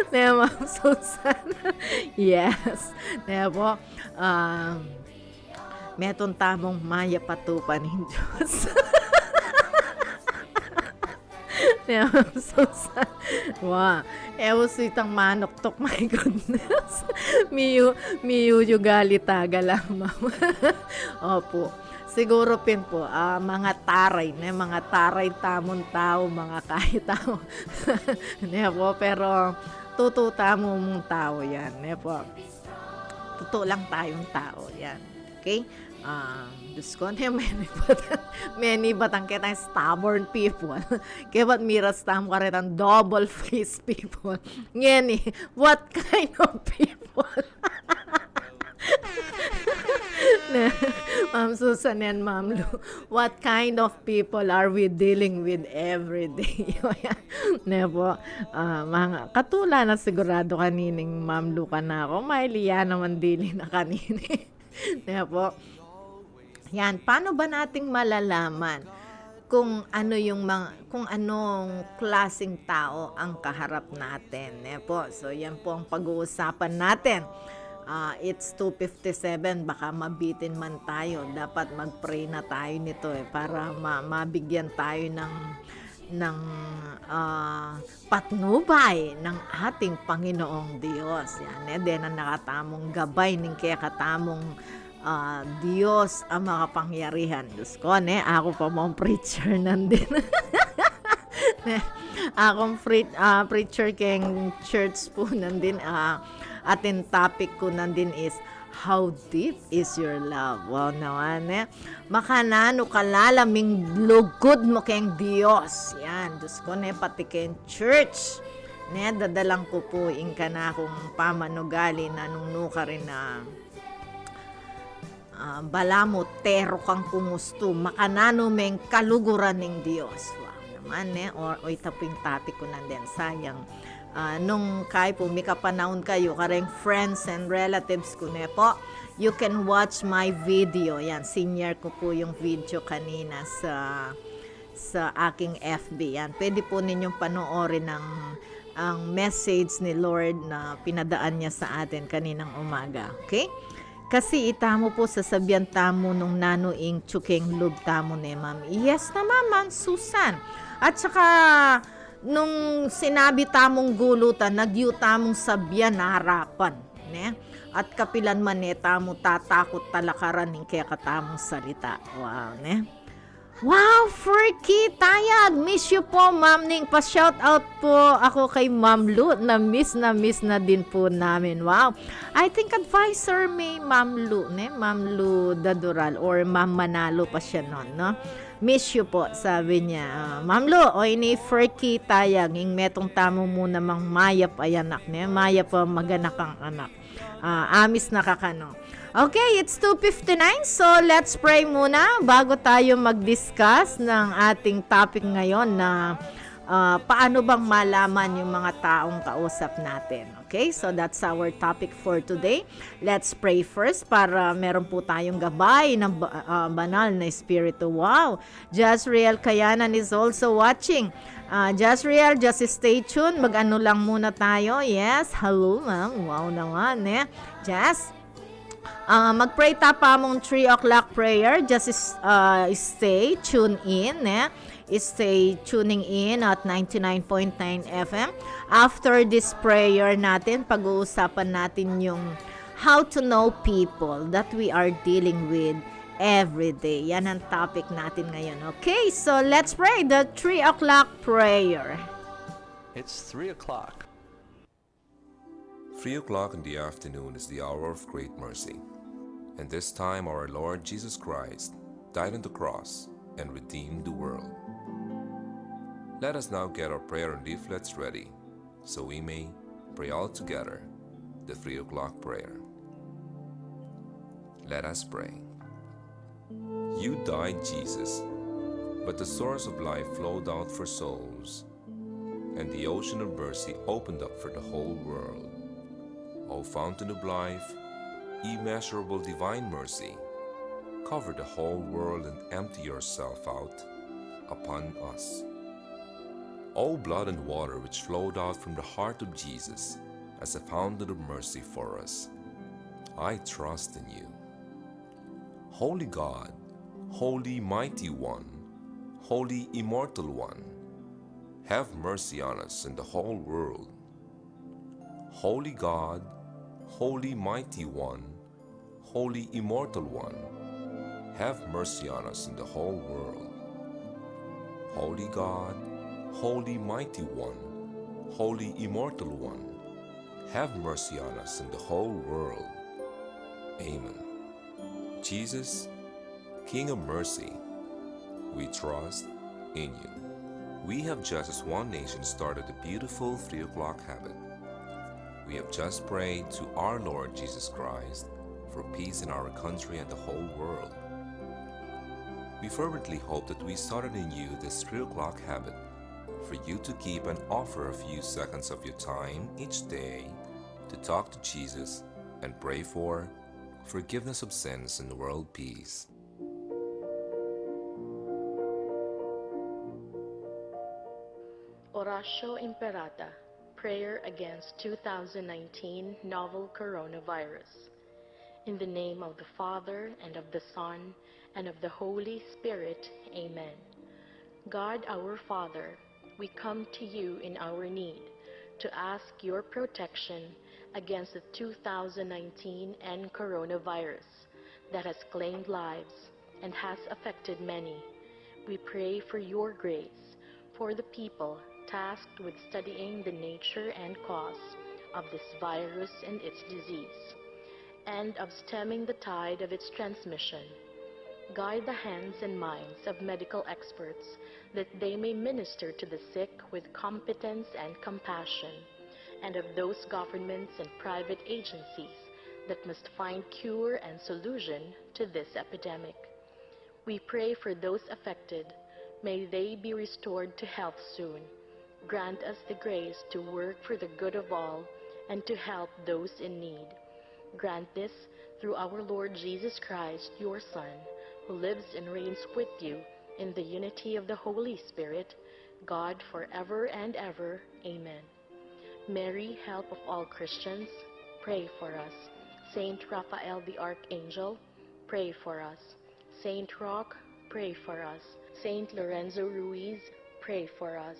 Naya, Ma'am Susan. Yes. Naya po, metong tamong maya patupan ng Diyos. Naya, Ma'am Susan. Wow. Ewo sitang manoktok, my goodness. Miyu yung galitaga lang, Ma'am. Opo. Siguro pin po, mga taray tamon tao, mga kahit tao. Po, pero tututa mo mong tao yan. Po, tuto lang tayong tao yan. Okay? Diyos ko, many batang kitang stubborn people. Kaya ba't miras tamo ka rin ang double-faced people? Ngeni, what kind of people? Ma'am Susan and Ma'am Lu, what kind of people are we dealing with every day? Po, mga katula na sigurado kanining Ma'am Lu ka na ako, may liya naman dili na kanini. Po, yan, paano ba nating malalaman kung ano kung anong klaseng tao ang kaharap natin? Po, so yan po ang pag-uusapan natin. It's 2:57, baka mabitin man tayo. Dapat mag-pray na tayo nito para mabigyan tayo ng patnubay ng ating Panginoong Diyos. Yan, din ang nakatamong gabay ng kaya katamong Diyos ang makapangyarihan. Diyos ko, ako pa mong preacher nandin. Akong preacher keng church po nandin. Ating topic ko nandin is, how deep is your love? Wow naman, makanano kalalaming lugod mo keng Diyos. Yan, Diyos ko, pati keng church. Dadalang ko po ka na akong pamanugali na nung ka rin na balamo, tero kang kumusto, makanano meng kaluguran ng Diyos. Wow naman, o itaping topic ko nandin. Sayang. Nung kayo po, may kapanahon kayo, kareng friends and relatives ko po, you can watch my video. Yan, senior ko po yung video kanina sa aking FB. Yan, pwede po ninyong panoorin ang message ni Lord na pinadaan niya sa atin kaninang umaga. Okay? Kasi itamo po sasabihan tamo nung nanuing tsukeng lub tamo Ma'am. Yes na, Ma'am Susan. At saka, nung sinabi tamong gulutan, nagyo tamong sabyan na harapan. At kapilan man tamo tatakot talakaran ng kaya katamong salita. Wow, Wow, Ferky Tayag! Miss you po, Ma'am Ning. Pa-shout out po ako kay Ma'am Lu. Na-miss na din po namin. Wow. I think advisor may Ma'am Lu, ne? Ma'am Lu Dadural or Ma'am Manalo pa siya nun, no? Miss you po, sabi niya. Ma'am Lu, o ini Ferky Tayag. Ing metong tamo mo namang mayap ay anak, ne? Mayap pa maganak ang anak. Amis nakakano. Okay, it's 2:59, so let's pray muna bago tayo mag-discuss ng ating topic ngayon na paano bang malaman yung mga taong kausap natin. Okay, so that's our topic for today. Let's pray first para meron po tayong gabay ng banal na espiritu. Wow, Jazriel Kayanan is also watching. Jazriel, just stay tuned. Mag-ano lang muna tayo. Yes, hello ma'am. Wow naman, eh. Jazz, mag-pray tapa mong 3 o'clock prayer. Just stay tuned in. Stay tuning in at 99.9 FM. After this prayer natin, pag-uusapan natin yung how to know people that we are dealing with every day. Yan ang topic natin ngayon. Okay, so let's pray the 3 o'clock prayer. It's 3 o'clock. 3 o'clock in the afternoon is the hour of great mercy. And this time our Lord Jesus Christ died on the cross and redeemed the world. Let us now get our prayer and leaflets ready, so we may pray all together the 3 o'clock prayer. Let us pray. You died, Jesus, but the source of life flowed out for souls, and the ocean of mercy opened up for the whole world. O fountain of life, immeasurable divine mercy, cover the whole world and empty yourself out upon us. O blood and water which flowed out from the heart of Jesus as a fountain of mercy for us, I trust in you. Holy God, Holy Mighty One, Holy Immortal One, have mercy on us and the whole world. Holy God, Holy Mighty One, Holy Immortal One, have mercy on us and the whole world. Holy God, Holy Mighty One, Holy Immortal One, have mercy on us and the whole world. Amen. Jesus, King of mercy, we trust in you. We have just as one nation started a beautiful 3 o'clock habit. We have just prayed to our Lord Jesus Christ for peace in our country and the whole world. We fervently hope that we started in you this 3 o'clock habit for you to keep and offer a few seconds of your time each day to talk to Jesus and pray for forgiveness of sins and world peace. Oratio Imperata, prayer against 2019 novel coronavirus. In the name of the Father, and of the Son, and of the Holy Spirit. Amen. God our Father, we come to you in our need to ask your protection against the 2019 and coronavirus that has claimed lives and has affected many. We pray for your grace for the people tasked with studying the nature and cause of this virus and its disease, and of stemming the tide of its transmission. Guide the hands and minds of medical experts that they may minister to the sick with competence and compassion, and of those governments and private agencies that must find cure and solution to this epidemic. We pray for those affected. May they be restored to health soon. Grant us the grace to work for the good of all and to help those in need. Grant this through our Lord Jesus Christ, your Son, who lives and reigns with you in the unity of the Holy Spirit, God forever and ever. Amen. Mary, help of all Christians, pray for us. Saint Raphael the Archangel, pray for us. Saint Roch, pray for us. Saint Lorenzo Ruiz, pray for us.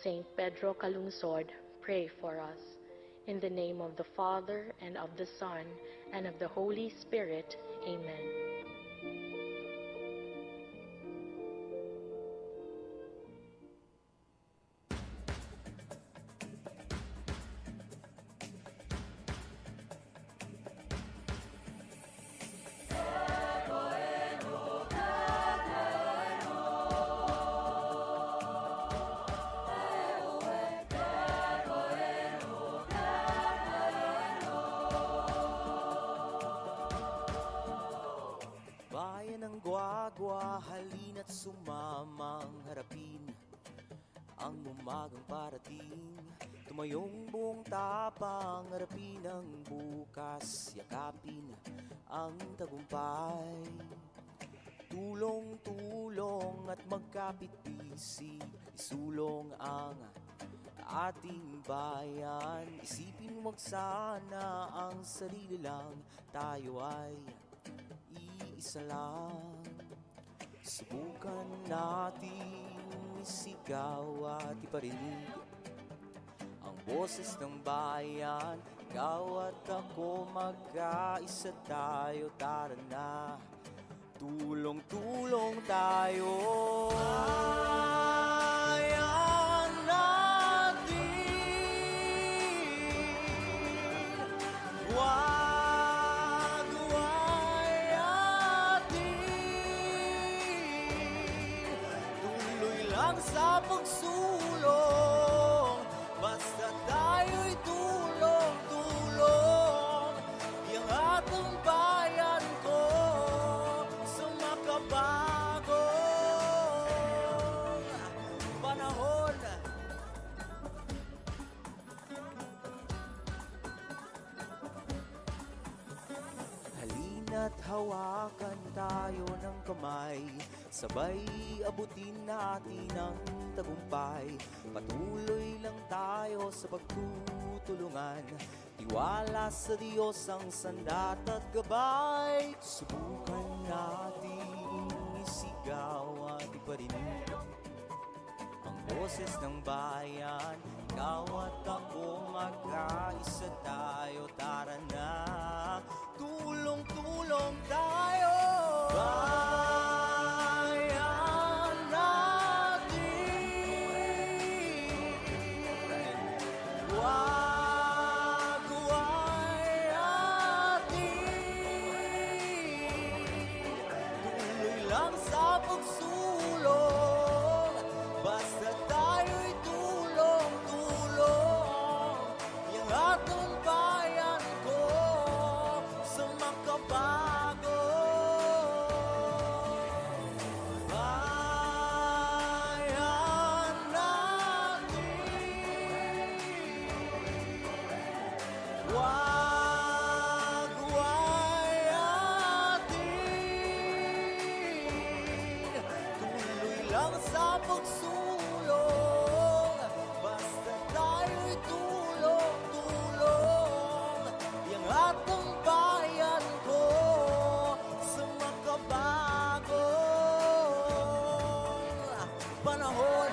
Saint Pedro Calungsod, pray for us. In the name of the Father, and of the Son, and of the Holy Spirit. Amen. umagang parating, tumayong buong tapang, harapin ang bukas, yakapin ang tagumpay. Tulong-tulong at magkapit-bisig, isulong ang ating bayan. Isipin wag sana ang sarili lang, tayo ay iisa lang. Subukan natin isigaw at iparinig ang boses ng bayan. Ikaw at ako, magkaisa tayo, tara na, tulong-tulong tayo. Bayan natin, sa pagsulong, basta tayo'y tulong-tulong. Yang atong bayan ko sa makabagong panahon. Halina't hawakan tayo ng kamay, sabay abutin natin ang tagumpay. Patuloy lang tayo sa pagtutulungan, tiwala sa Diyos ang sandat at gabay. Subukan natin isigaw at iparinig ang boses ng bayan. Ikaw at ako, magkaisa tayo, tara na, tulong-tulong tayo. Bayan natin, wagway atin, tuloy lang sa pagsulong, basta tayo'y tulong-tulong. Yang atong bayan ko sa makabago. Bayan natin, wagway atin, tuloy lang sa pagsulong, basta tayo'y tulong-tulong. Yang atong bayan ko sa makabagong panahon.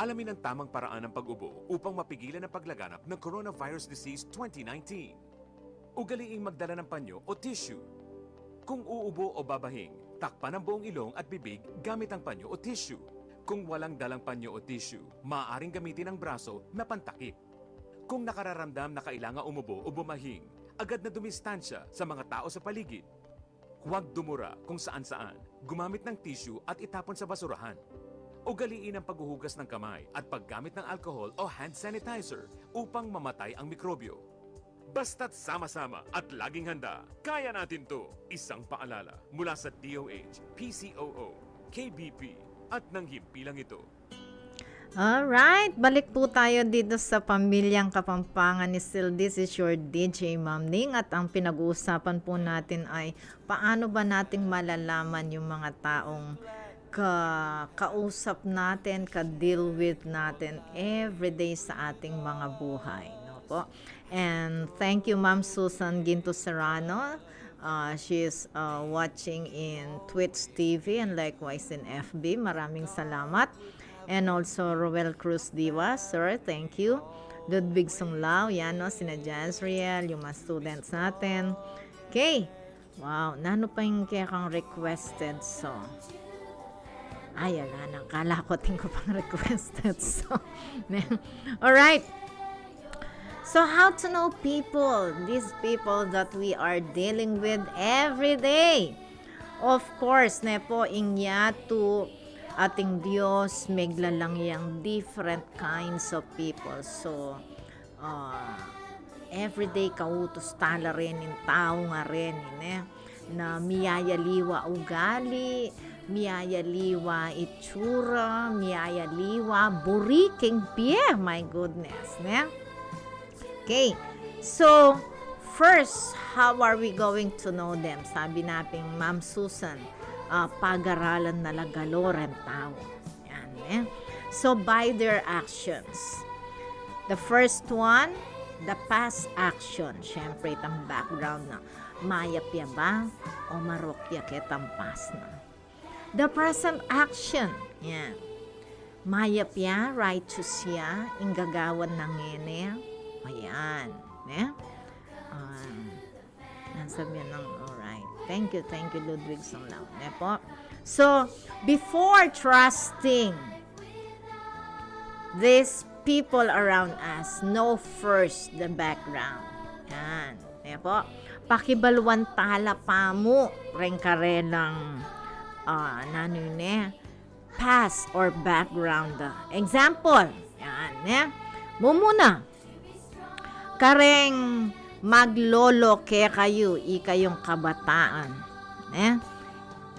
Alamin ang tamang paraan ng pag-ubo upang mapigilan ang paglaganap ng Coronavirus Disease 2019. Ugaliing magdala ng panyo o tissue. Kung uubo o babahing, takpan ang buong ilong at bibig gamit ang panyo o tissue. Kung walang dalang panyo o tissue, maaaring gamitin ang braso na pantakip. Kung nakararamdam na kailangan umubo o bumahing, agad na dumistansya sa mga tao sa paligid. Huwag dumura kung saan-saan, gumamit ng tissue at itapon sa basurahan. Ugaliin ang paghuhugas ng kamay at paggamit ng alcohol o hand sanitizer upang mamatay ang mikrobyo. Basta't sama-sama at laging handa, kaya natin to! Isang paalala mula sa DOH, PCOO, KBP at ng himpilang ito. Alright, balik po tayo dito sa Pamilyang Kapampangan ni Sil. This is your DJ Ma'am Ning at ang pinag-uusapan po natin ay paano ba nating malalaman yung mga taong kausap natin, ka-deal with natin everyday sa ating mga buhay. No po? And thank you Ma'am Susan Ginto Serrano. She is watching in Twitch TV and likewise in FB. Maraming salamat. And also Roel Cruz Diva, sir, thank you. Ludwig Sunglao, yan o, sina Jazriel, yung mga students natin. Okay. Wow, nano pa yung kaya kang requested song? Ay, ala na. Kala ko ting ko pang requested song. Alright. So how to know people? These people that we are dealing with every day. Of course, nepo, inyatu ating Diyos, meglalang yang different kinds of people. So, everyday kautos tala rin in tao nga rin, na miyayaliwa ugali, miyayaliwa itsura, miyayaliwa buriking pie. My goodness, ne? Okay, so first, how are we going to know them? Sabi natin, Ma'am Susan, pag-aralan na lagaloren tao. Yan, eh? So, by their actions. The first one, the past action. Siyempre, itang background na mayapya ba o marokya ketang past na. The present action. Yan. Mayapya, righteous siya, inggagawan ng ngene. Ayan. Eh? Nasabihan ng alright. Thank you, Ludwig Songlaw. Po. So, before trusting these people around us, know first the background. Yan. Po. Pakibalwan tala pa mo rin karelang past or background. Example. Yan. Mumuna. Kareng maglolo ke kayo, ikayong kabataan.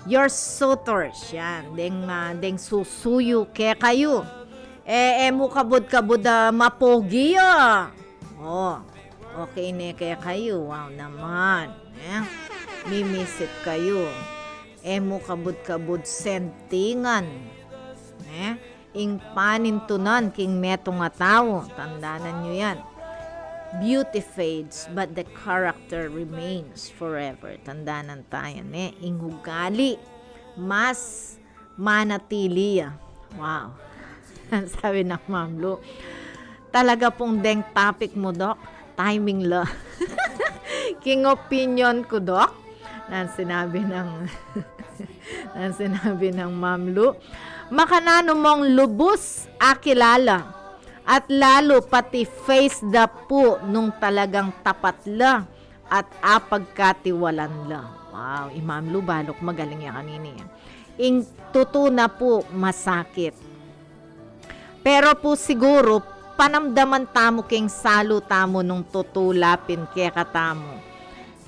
Your suitors, yan. Deng susuyo ke kayo. Mo kabud-kabud mapogi okay ne ke kayo. Wow naman. Mimisit kayo. Mo kabud-kabud sentingan. Ing panintunan king metong nga tao. Tandaanan nyo yan. Beauty fades, but the character remains forever. Tandaanan tayo, Ingugali, mas manatili. Wow. Sabi ng Ma'am Lu. Talaga pong deng topic mo, Dok. Timing la. King opinion ko, Dok. Nan sinabi ng Ma'am Lu. Makanano mong lubos akilala. At lalo pati face the po nung talagang tapat la at apagkatiwalan la. Wow, Imam Lu, balok magaling yan kanini. Ing tutuna po masakit. Pero po siguro, panamdaman tamo king salo tamo nung tutulapin kaya katamo.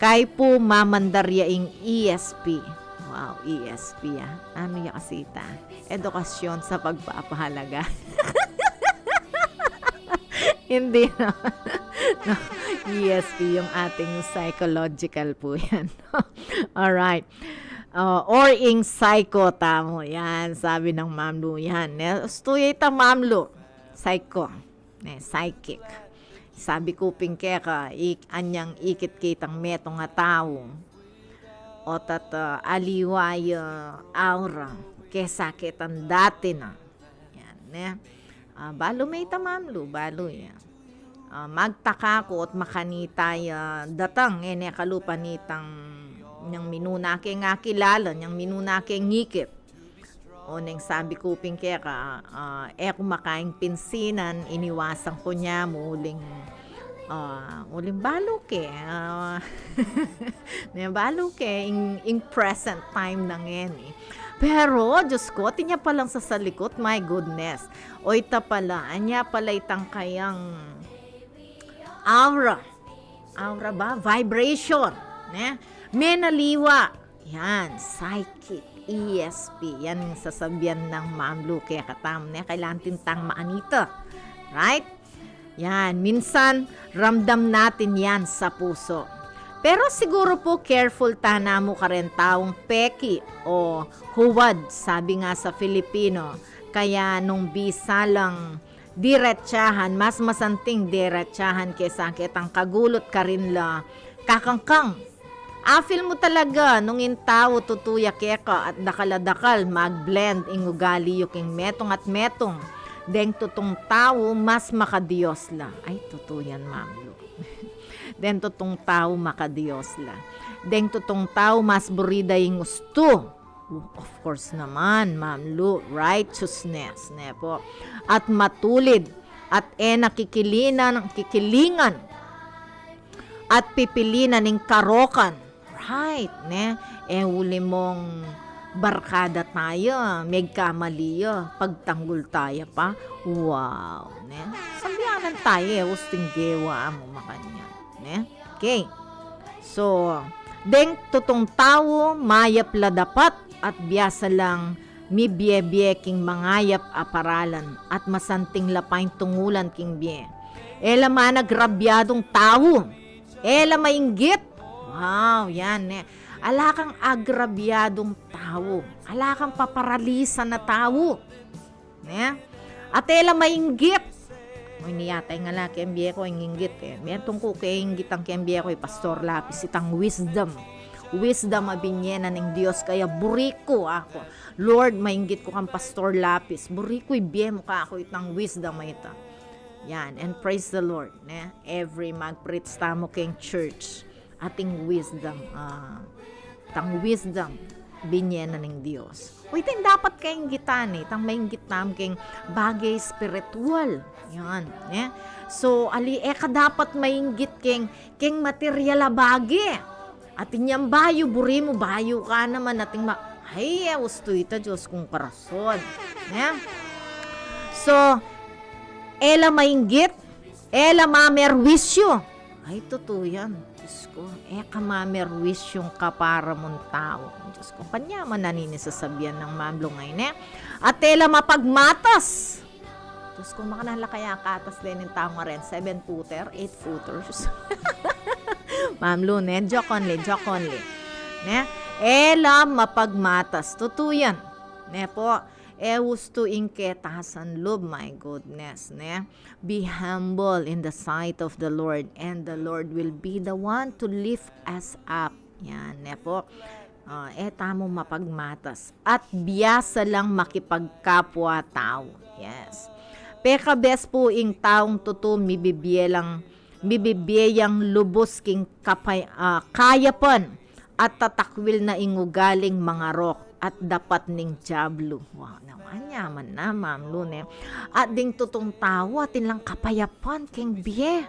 Kay po mamandarya ing ESP. Wow, ESP Ano ya kasita? Edukasyon sa pagpapahalaga. Hindi na. No, ESP yung ating psychological po yan. Alright. Or ing psycho tamo. Yan, sabi ng Ma'am Lu. Yan. Stuyita Ma'am Lu. Psycho. Psychic. Sabi ko pingkeka, anyang ikit kitang metong nga tao. O aliway aura. Kesakit ang dati na. Yan, balo may Ma'am Lu, balo yan. Magtaka ko at makanita datang kalupa nitang niyang minuna ke nga kilala, niyang minuna ke ngikit. O neng sabi ko pingkeka, kumakaing pinsinan, iniwasan ko niya muling balo ke. Balo ke in present time na ngayon Pero, Diyos ko, tinya palang sa salikot, my goodness. O ita pala, anya pala itang kayang aura. Aura ba? Vibration. Menaliwa. Yan, psychic, ESP. Yan yung sasabihan ng Ma'am Lu. Kaya katam, kailangan tintang maanita. Right? Yan, minsan, ramdam natin yan sa puso. Pero siguro po careful tana mo ka rin taong peki o huwad, sabi nga sa Filipino. Kaya nung bisa lang diretsahan, mas masanting diretsahan kesa kitang kagulot ka rin la kakangkang. Feel mo talaga nung intao tutuya keka at dakaladakal mag-blend ingugali yung metong at metong. Deng tutong tao mas makadiyos la. Ay, tutuyan Ma'am Lu. Den tutong tao makadiyos la. Den tutong tao mas burida yung gusto. Of course naman, Ma'am Lu, righteousness, ne po. At matulid, at kikilingan, at pipilinan ng karokan. Right, ne? Uli mong barkada tayo, may kamali pagtanggol tayo pa. Wow, ne? Sabihanan tayo, usting gewa mo makanya, ne? Okay. So, deng tutong tao, mayap la dapat, at biyasa lang mi biye king mangayap aparalan, at masanting lapain tungulan king biye. Ela managrabyadong tao, ela mainggit. Wow, yan eh. Ala kang agrabyadong tao, ala kang paparalisan na tao. Ne? At ela mainggit. Moy niyatay nga la kembiye ko inggit eh. Mertong ko kay inggit ang kembiye ko Pastor Lapis itang wisdom. Wisdom abinyena ng Dios kaya buriko ako. Lord, mainggit ko kang Pastor Lapis. Buriko ibiye mo ka ako itang wisdom ita. Yan, and praise the Lord. Ne? Every magpreach tamo keng church. Ating wisdom, tang wisdom binyena ng Dios. O itin dapat kayong gitan eh. Tang mainggit tam keng bagay spiritual. Yan. Eh? So, ali ka dapat mainggit keng material bagay. At inyang bayo, buri mo, bayo ka naman ating ay, gusto ito, Diyos kong karason. Yeah? So, ela mainggit, ela mamerwisyo. Ay, totoo yan. Diyos ko, eka mamerwisyong kapara mong tao. Diyos ko, panyaman naninisasabihan ng mamlungay, ne? At ela mapagmatas. Diyos ko, makanala kaya katas din ng tao nga rin. 7-footer, 8-footers. Ma'am Lu, ne? Joke only. Ne? Ela mapagmatas. Totoo yan. Ne po? Gusto inketasan loob, my goodness. Ne? Be humble in the sight of the Lord, and the Lord will be the one to lift us up. Yan, ne po? Tamo mapagmatas. At biyasa lang makipagkapwa tao. Yes. Pekabes po ing taong totoo bibibiyang lubos king kayapan at tatakwil na ingugaling mga rok at dapat ning jablo. Wow, naman yaman na, Ma'am Lu, ne? At ding tutong tao atin lang kapayapan king biye.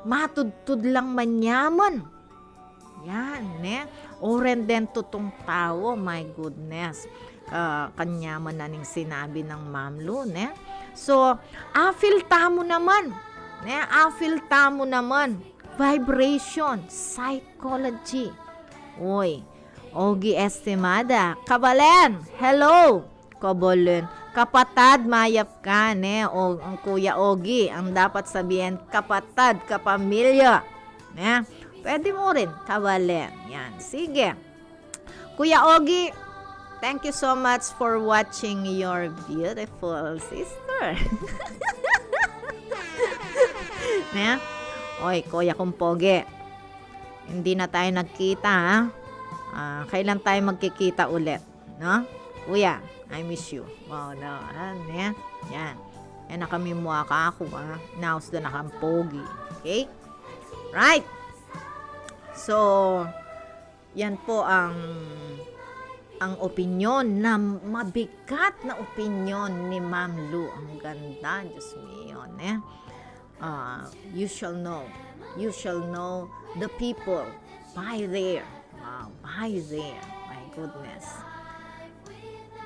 Matudtud lang manyaman. Yan, ne? Oren den tutong tao, my goodness. Kanyaman na ning sinabi ng Ma'am Lu, ne? So, afil tamo naman. Ne? Afil tamo naman. Vibration, psychology. Oy, Ogi estimada, kabalen, hello. Kabalen, kapatad, mayap ka, ne? O, ang Kuya Ogi, ang dapat sabihin, kapatad, kapamilya. Ne? Pwede mo rin, kabalen. Yan, sige. Kuya Ogi, thank you so much for watching your beautiful sister. Ne? Oy, Kuya kong pogi. Hindi na tayo nagkita, ha? Kailan tayo magkikita ulit? No? Kuya, I miss you. Wow, no. Ne? Yan. Yan na kami mua ka ako, ha? Naus na nakampogi. Okay? Right. So, yan po ang opinyon na mabigat na opinyon ni Ma'am Lu. Ang ganda, Diyos mio, ne? You shall know the people by their my goodness,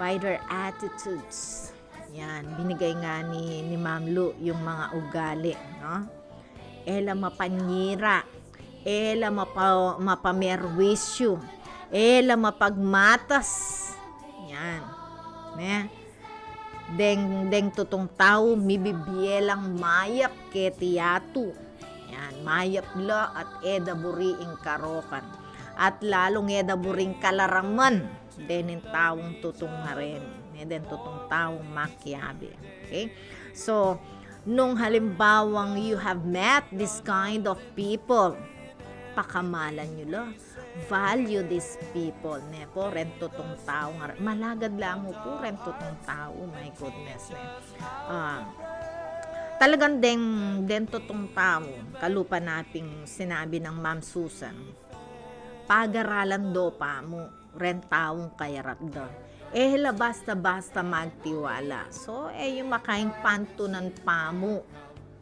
by their attitudes. Yan, binigay nga ni Ma'am Lu yung mga ugali, no? Ela mapanyira, ela mapamerwisyo, ela mapagmatas. Yan, ne? Deng tutong tao, mibibielang mayap ketiyatu. Yan, mayap la at edaburiing karokan. At lalong edaburing kalaraman. Denin taong tutong nga rin. Den tutong taong makiabi. Okay? So, nung halimbawang you have met this kind of people, pakamalan nyo la. Value these people. Ne po, ren tutong tao nga. Malagad lang mo po, ren tutong tao. My goodness. Ne. Talagang den tutong tao. Kalupa nating sinabi ng Ma'am Susan. Pag-aralan do pa mo. rentawong kayarap doon. Hela basta-basta magtiwala. So, yung makaing pantunan pamo,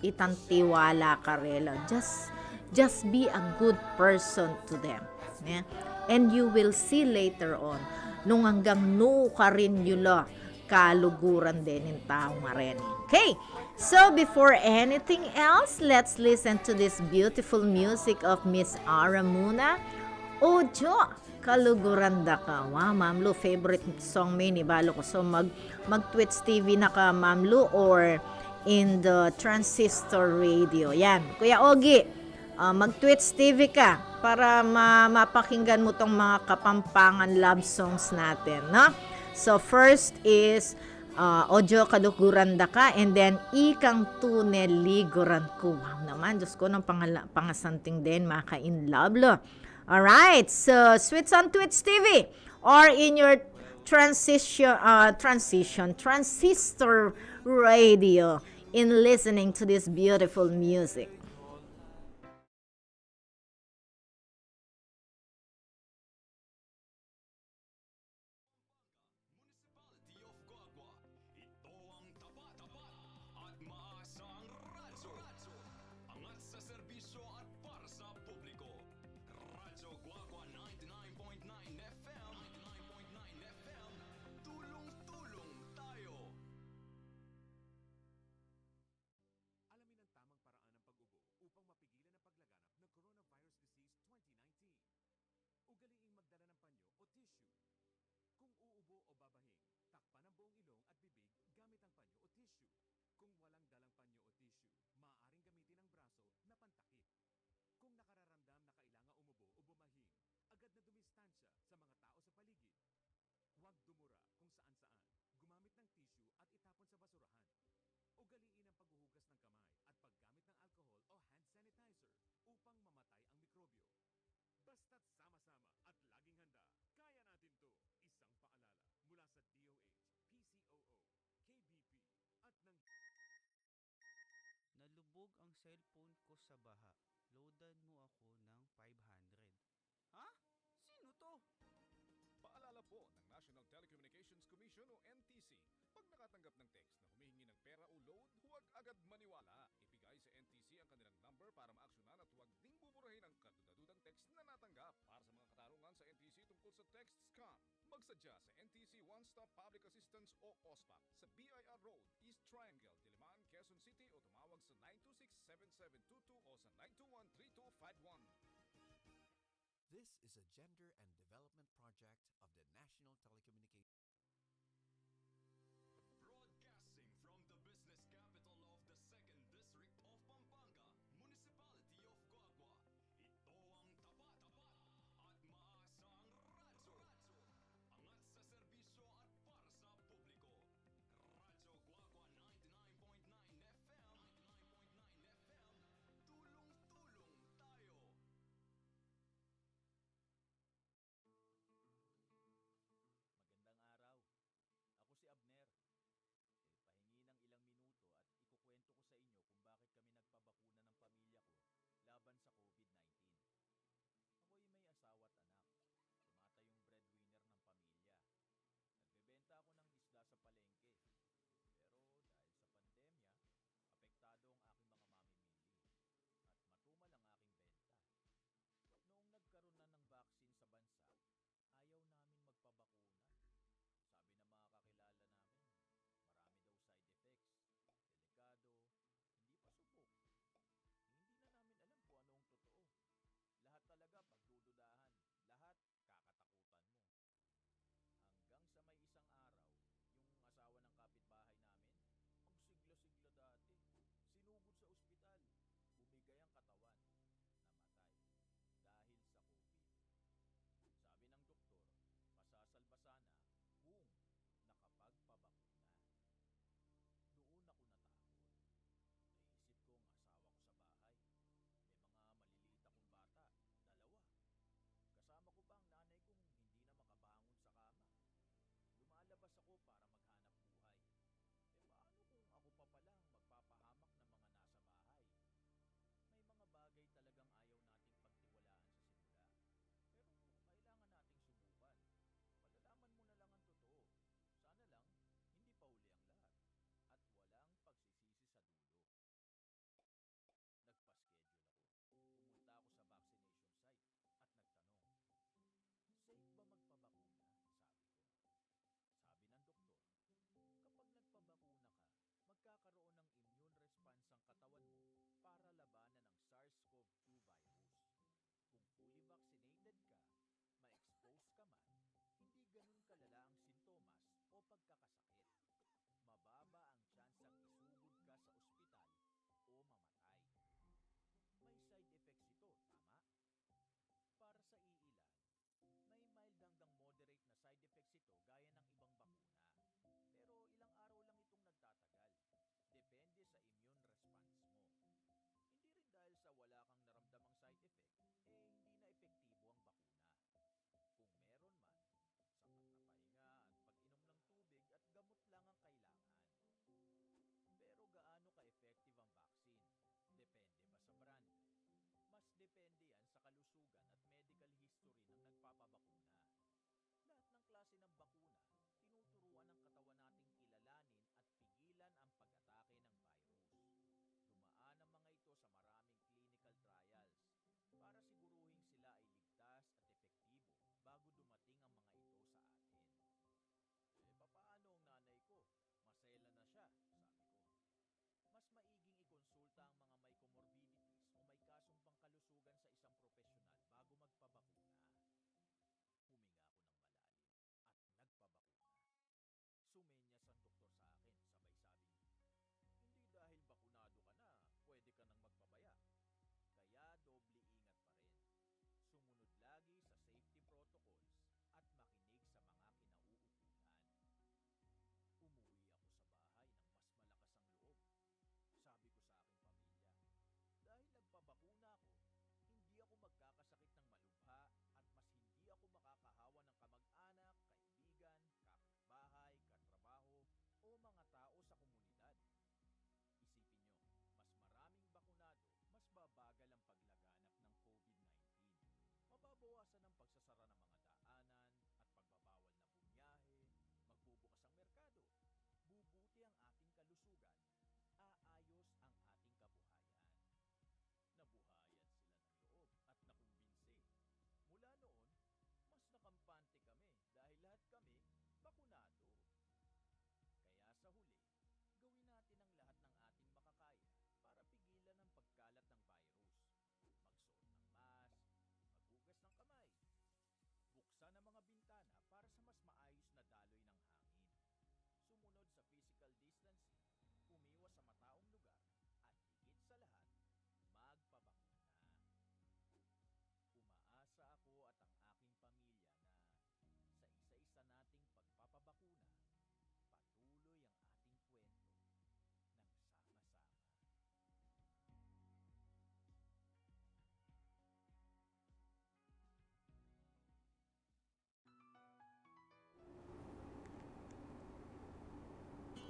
itang tiwala ka rela. Just be a good person to them. Yeah? And you will see later on, nung hanggang no ka rin yula, kaluguran din ng tao nga rin. Okay, so before anything else, let's listen to this beautiful music of Miss Ara muna. Ojo, kaluguran da ka. Wow, Ma'am Lu, favorite song may ni balo ko. So mag-Twitch TV na ka, Ma'am Lu, or in the transistor radio. Yan, Kuya Ogie, mag-Twitch TV ka para mapakinggan mo tong mga kapampangan love songs natin, no? So first is Ojo kaluguran da ka, and then ikang tunel ligoran ko. Wow naman, Diyos ko, ng pangasanting din, maka-in love lo. Alright, so switch on Twitch TV or in your transistor radio in listening to this beautiful music. Nalubog ang cellphone ko sa baha. Loadan mo ako ng 500. Ha? Sino to? Paalala po ng National Telecommunications Commission o NTC, pag nakatanggap ng text na humihingi ng pera o load, huwag agad maniwala. Ibigay sa NTC ang kanilang number para maaksyonan at huwag ding buburahin ang kadudadudang text na natanggap. Para sa mga katarungan sa NTC tungkol sa text scam, magsadya sa NTC One Stop Public Assistance o OSPAP sa BIR Road, East Triangle, Diliman, Quezon City o tumawag sa 926-7722 o sa 921-3251. This is a gender and development project of the National Telecommunications. Broadcasting from the business capital of the 2nd District of Pampanga, Municipality of Guagua. Ito ang tapat at maasang radyo. Angat sa serbisyo at para sa publiko. Radyo Guagua 99.9 FM. Tulong-tulong tayo.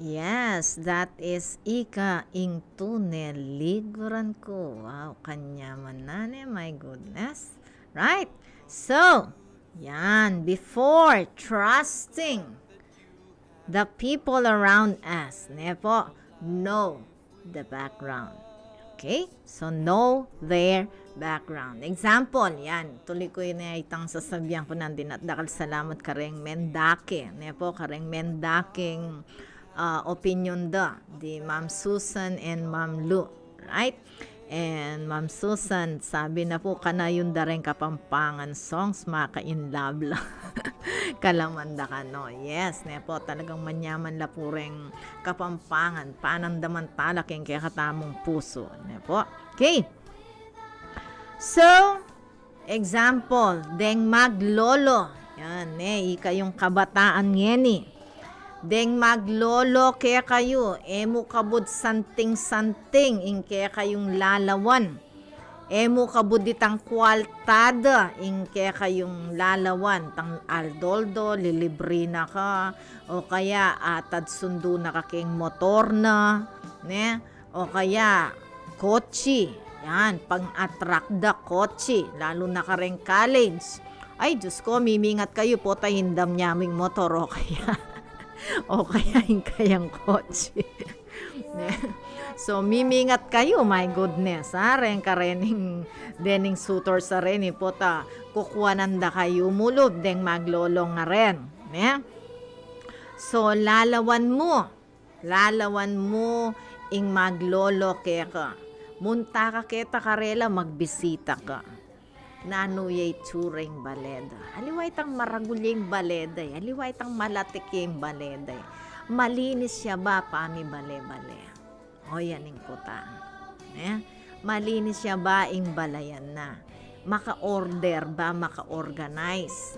Yes, that is Ika ing tunel liguran ko. Wow, kanya manane, my goodness. Right? So, yan, before trusting the people around us, nepo, know the background. Okay? So, know their background. Example, yan, tuloy ko yun itang sasabihan ko nandin at dakal salamat kareng mendake. Nepo, kareng mendaking opinion da di Ma'am Susan and Ma'am Lu, right? And Ma'am Susan, sabi na po kana yun da rin Kapampangan songs, maka in love la. Kalamanda ka, no? Yes, ne po, talagang manyaman la po rin Kapampangan, panandaman talaking kaya katamong puso, ne po. Okay. So, example, deng maglolo. Yan, ika yung kabataan ngeni. Deng maglolo kaya kayo, emo kabud santing-santing, ing kaya kayong lalawan. Emo kabud ditang kwaltada, ing kaya kayong lalawan. Tang aldoldo, lilibre na ka, o kaya atad sundo na ka king motor na, ne? O kaya kotse, yan, pang-attract da kotse, lalo na ka rin college. Ay, Diyos ko, mimingat kayo po tayo hindam nyaming motor, o kaya o kaya yung kayang kotse. So, mimingat kayo, my goodness. Ren ka rening dening sutor sa rin, po ta, kukuananda kayo mulob, deng maglolong nga rin. So, lalawan mo, ing maglolo kaya ka. Munta ka kita karela, magbisita ka. Nanuyay turing baleda. Aliway tang maraguling baleda. Aliway tang malatiking baleda. Malinis siya ba pami bale-bale? O yan yung kutang. Malinis siya ba ing balayan na? Maka-order ba, maka-organize?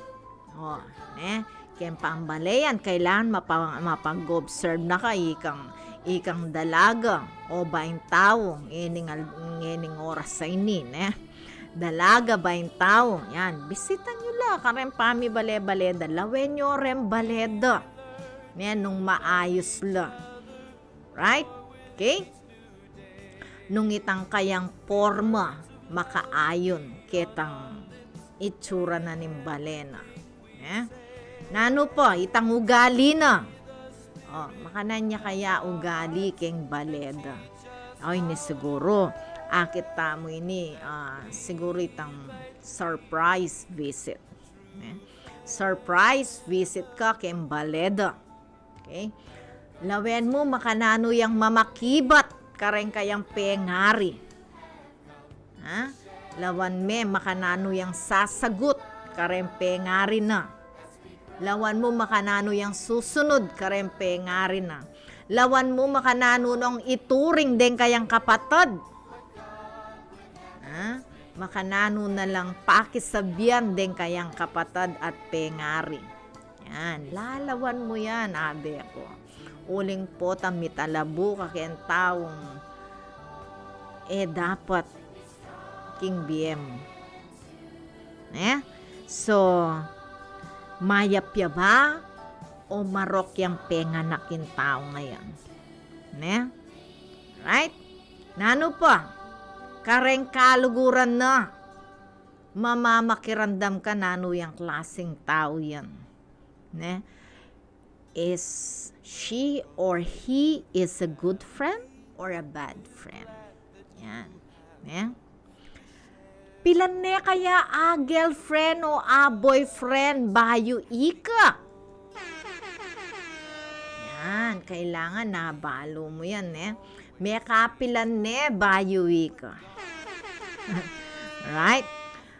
O, kaya pambalayan, kailangan mapag-observe na ka ikang dalaga o ba yung tao ining oras sa inin, dalaga ba yung tao? Yan, bisitan nyo la. Karen pami bale-baleda. Lawen nyo rin baleda. Yan, nung maayos la. Right? Okay? Nung itang kayang forma, makaayon, ketang itsura na ning balena. Nano pa, itang ugali na. Makanan niya kaya ugali keng baleda. Ay, ni siguro. Akit tamo ini siguro itang surprise visit. Surprise visit ka kay Baleda. Okay? Lawen mo makanano yang mamakibat kareng kayang pengari. Lawan me makanano yang sasagot kareng pengari na. Lawan mo makanano yang susunod kareng pengari na. Lawan mo makanano nung ituring den kayang kapatid. Makanano na lang pakisabihan din kayang kapatid at pengari. Yan, lalawan mo yan, abe ko. Uling po mitalabu ka kayang taong dapat king BM. So, mayapya ba o marok yung penganakin tao ngayon? Right? Nano pa? Kareng kaluguran na. Mamamakirandam ka nano yung klaseng tao yan. Is she or he is a good friend or a bad friend? Yan. Pilan ne kaya girlfriend o boyfriend bayo ika? Yan, kailangan nabalo mo yan. May kapilan ne bayo ika. Right?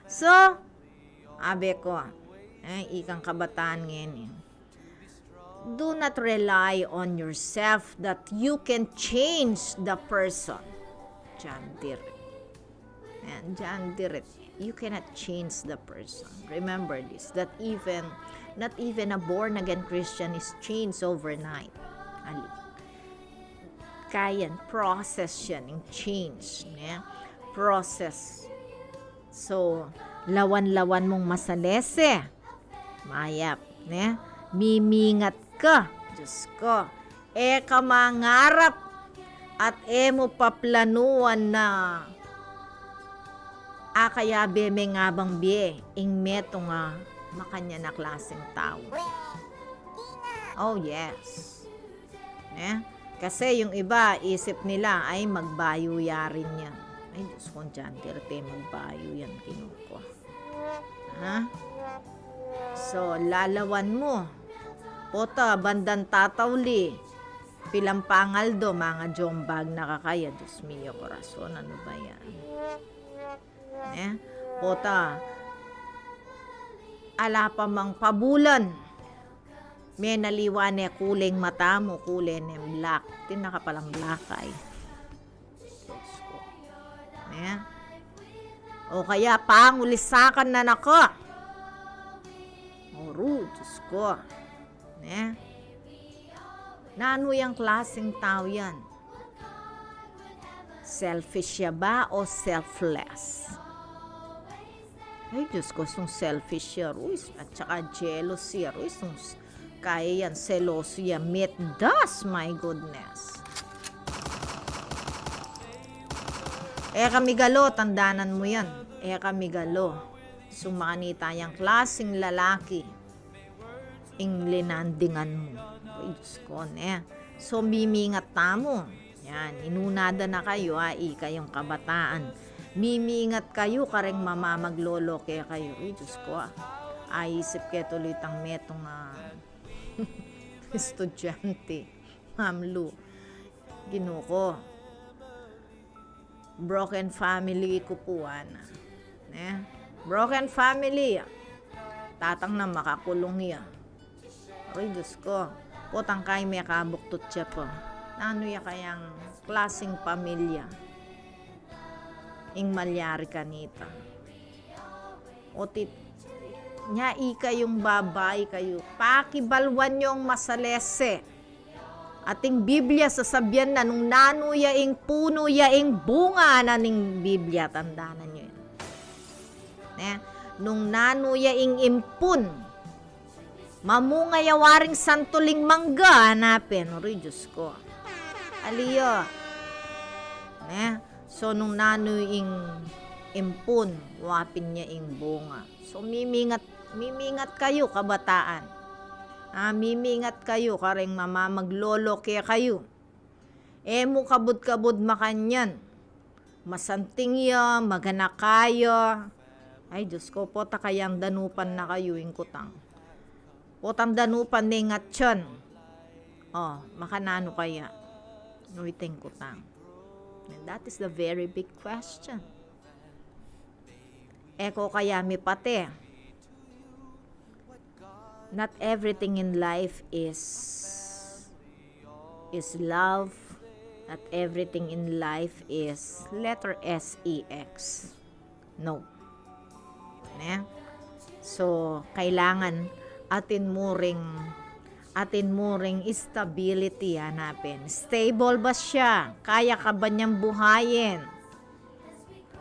So, abe ko, ikang kabataan ngayon. Do not rely on yourself that you can change the person. Diyan diret. You cannot change the person. Remember this, that not even a born-again Christian is changed overnight. Kayan, process yan, yung change. Process. So, lawan-lawan mong masalese. Mayap. Mimingat ka. Diyos ko. Eka mangarap at emo paplanuan na kaya beme nga bang bie ing meto nga makanya na klaseng tao. Oh yes. Kasi yung iba isip nila ay magbayo yarin yan. Ay Diyos ko dyan, tirte magbayo yan kinuko. Ha? So lalawan mo. Pota bandang tatawli. Pilampangal do, mga jombag nakakaya. Diyos mio, korason, ano ba yan? Pota, ala pa mang pabulan. May naliwan kuling mata mo, kuling black. Tinaka palang black ay. Diyos ko. O kaya pangulisakan na nako. Oro, Diyos ko. Nano yung klaseng tao yan? Selfish siya ba o selfless? Ay, Diyos ko, sung selfish siya, Ruiz. At saka jealous siya, Ruiz. Kaya yan, seloso yan. Mitdas, my goodness. Kami galo, tandanan mo yan. Kami galo. Sumanita yung klaseng lalaki. Ing linandingan mo. Ay, Diyos ko, So, mimingat tamo. Yan, inunada na kayo, kayong kabataan. Mimingat kayo, kareng mamamaglolo kaya kayo. Ay, Diyos ko, isip kayo tuloy tang metong estudyante. Mamlu. Ginuko. Broken family kupuan. Broken family. Tatang na makakulong yan. Ay, Diyos ko. Potang kay may kabuktot siya po. Ano ya kayang klaseng pamilya? Ing malyari kanita. O nya ika yung babay kayo. Pakibalwan yung masalese. Ating Biblia sasabyan na nung nanuya ing puno ya ing bunga na ning Biblia. Tandaan nyo yun. Nung nanuya ing impun. Mamungayawaring santuling mangga hanapin. Oray, Diyos ko. Aliyo. So, nung nanoy ing impun, wapin niya ing bunga. So, mimingat kayo, kabataan. Mimingat kayo, kareng mamamaglolo kaya kayo. Mo kabud-kabud makanyan. Masanting ya, maganak kayo. Ay, Diyos ko po, takayang danupan na kayo ing kutang. Potang danupan ni ngatson. Makanano kaya? Nuiting kutang. And that is the very big question. Eko kaya mi pate. Not everything in life is love. Not everything in life is letter S-E-X. No. So, kailangan atin mo ring stability hanapin. Stable ba siya? Kaya ka ba niyang buhayin?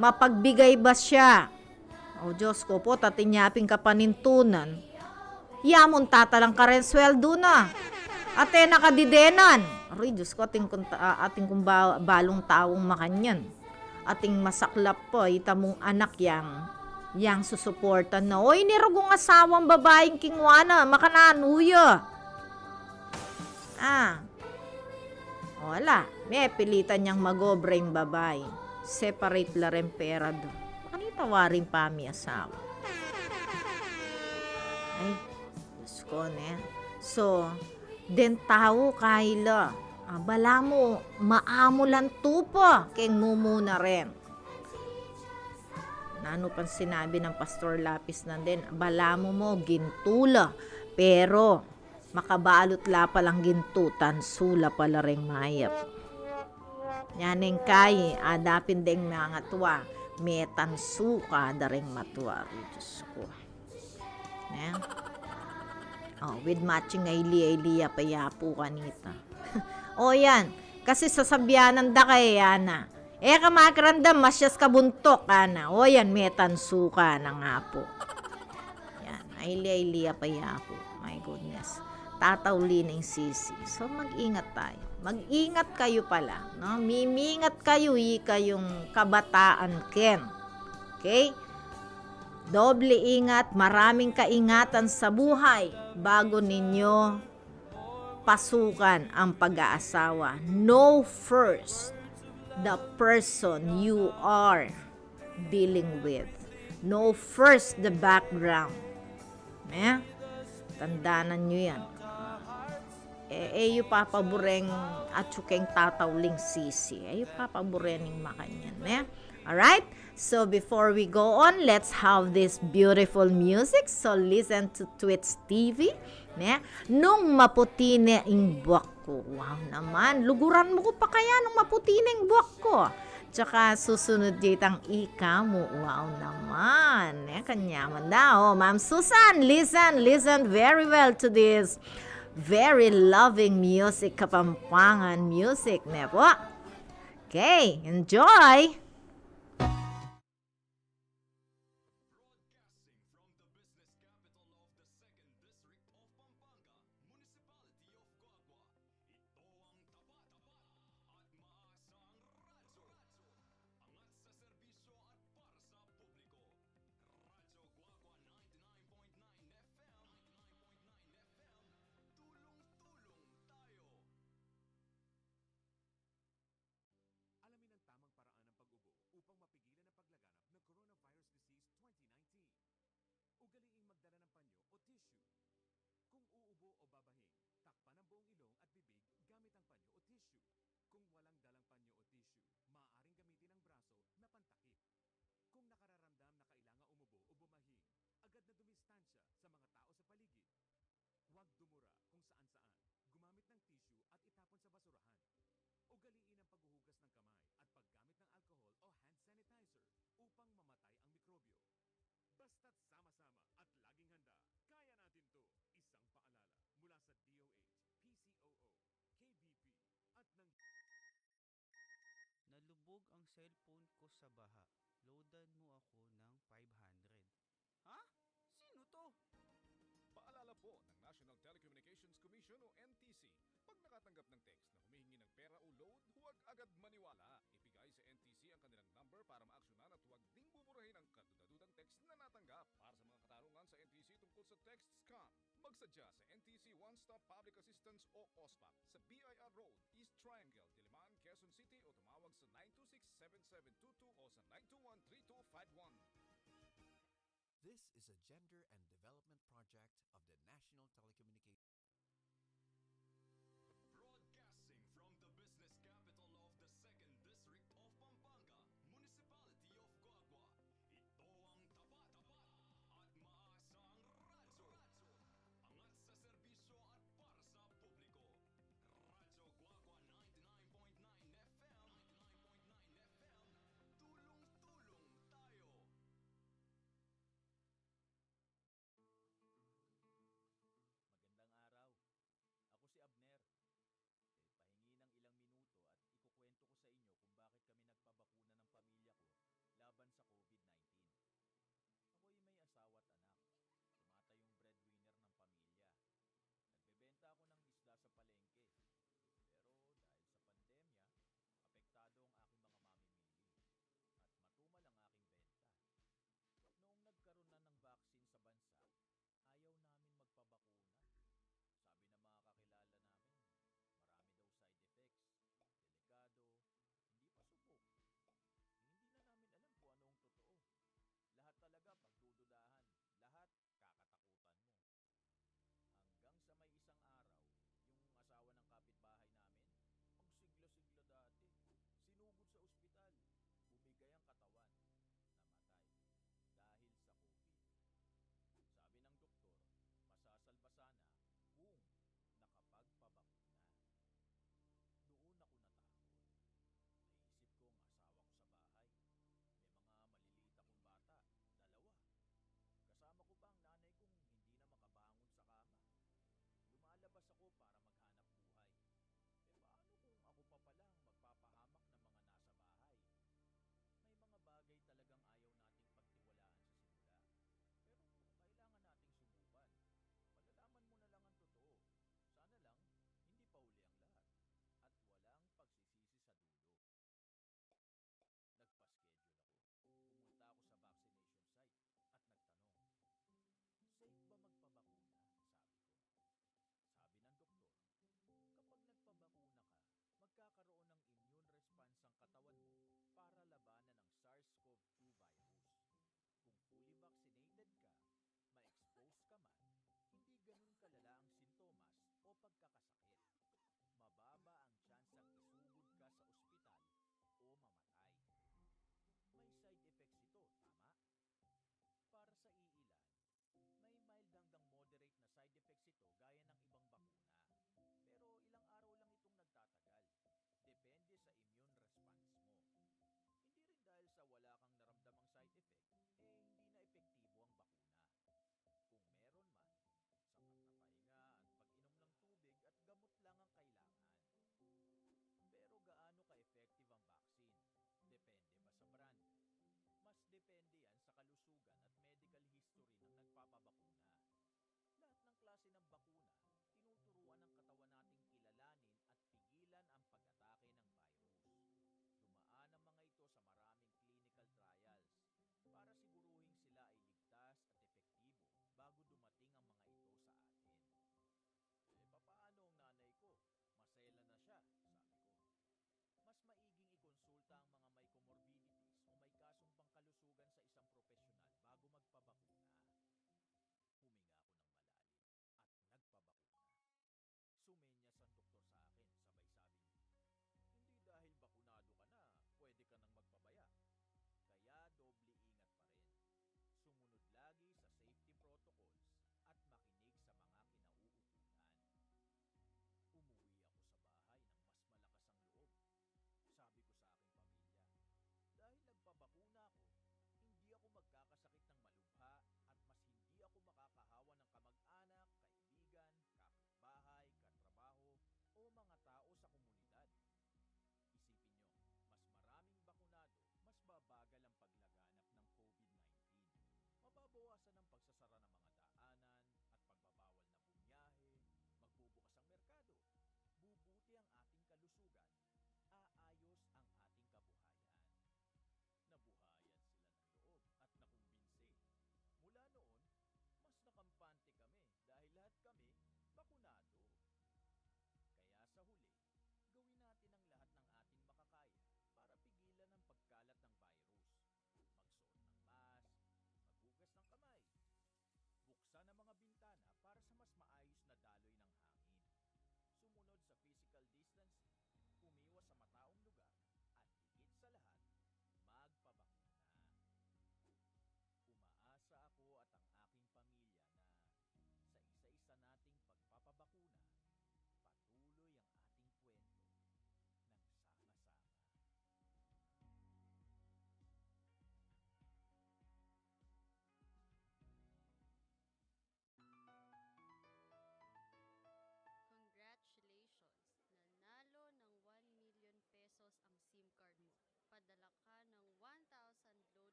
Mapagbigay ba siya? O Diyos ko po, tatinyapin ka panintunan. Yamon tatalang ka rin sweldo na. Ate nakadidenan. Aray, Diyos ko, ating kung balong taong makanyan. Ating masaklap po, itamong anak yang susuportan na. Oy, nirugong asawang babaeng kingwana, makananuya. Wala. May pilitan niyang magobre yung babae. Separate la rin pera do. Makanitawarin pa mi asawa. Ay, Diyos ko, So, den tao kaila. Bala mo, maamulan tupo. Keng mumuna rin. Ano pang sinabi ng Pastor Lapis na din, bala mo gintula, pero makabalot la palang gintutan, sula pala ring mayap. Yaning kay, adapin ding mga tuwa, metan suka da ring matuwa. Diyos ko. With matching ay payapo kanita. Yan, kasi sasabianan da kay Yana. Kamakirandam, masyas kabuntok, ana. Yan, metan suka na nga po. Yan, ay liya pa ya po. My goodness. tatawlining sisi. So mag-ingat tayo. Mag-ingat kayo pala, no? Mimingat kayo, kayong kabataan ken. Okay? Doble ingat, maraming kaingatan sa buhay bago ninyo pasukan ang pag-aasawa. Know first the person you are dealing with. Know first the background. Tandaanan nyo yan. Yung papabureng at tsukeng tatawling sisi. Yung papaburening makanyan. Alright? So before we go on, let's have this beautiful music. So listen to Twits TV. Nung maputi na yung buwak ko. Wow naman. Luguran mo ko pa kaya nung maputi na yung buwak ko. Tsaka susunod ditang ika mo. Wow naman. Kanyaman daw. Ma'am Susan, listen very well to this very loving music, Kapampangan music. Po. Okay, enjoy! Nalubog ang cellphone ko sa baha. Loadan mo ako ng 500. Ha? Sino to? Paalala po ng National Telecommunications Commission o NTC, pag nakatanggap ng text na humihingi ng pera o load, huwag agad maniwala. Ibigay sa NTC ang kanilang number para maaksyonan at huwag ding buburahin ang kadudadudang text na natanggap. Para sa mga katarungan sa NTC tungkol sa text scam, magsadya sa NTC One Stop Public Assistance o OSPAP sa BIR Road, East Triangle, Diliman, Quezon City o tumawag sa 926-7722 o sa 921-3251. This is a gender and development project of the National Telecommunications. Broadcasting from the business capital of the 2nd District of Pampanga, Municipality of Guagua. Ito ang tapat at maasang radyo. Angat sa serbisyo at para sa publiko. Radyo Guagua 99.9 FM. Tulong-tulong tayo. Magandang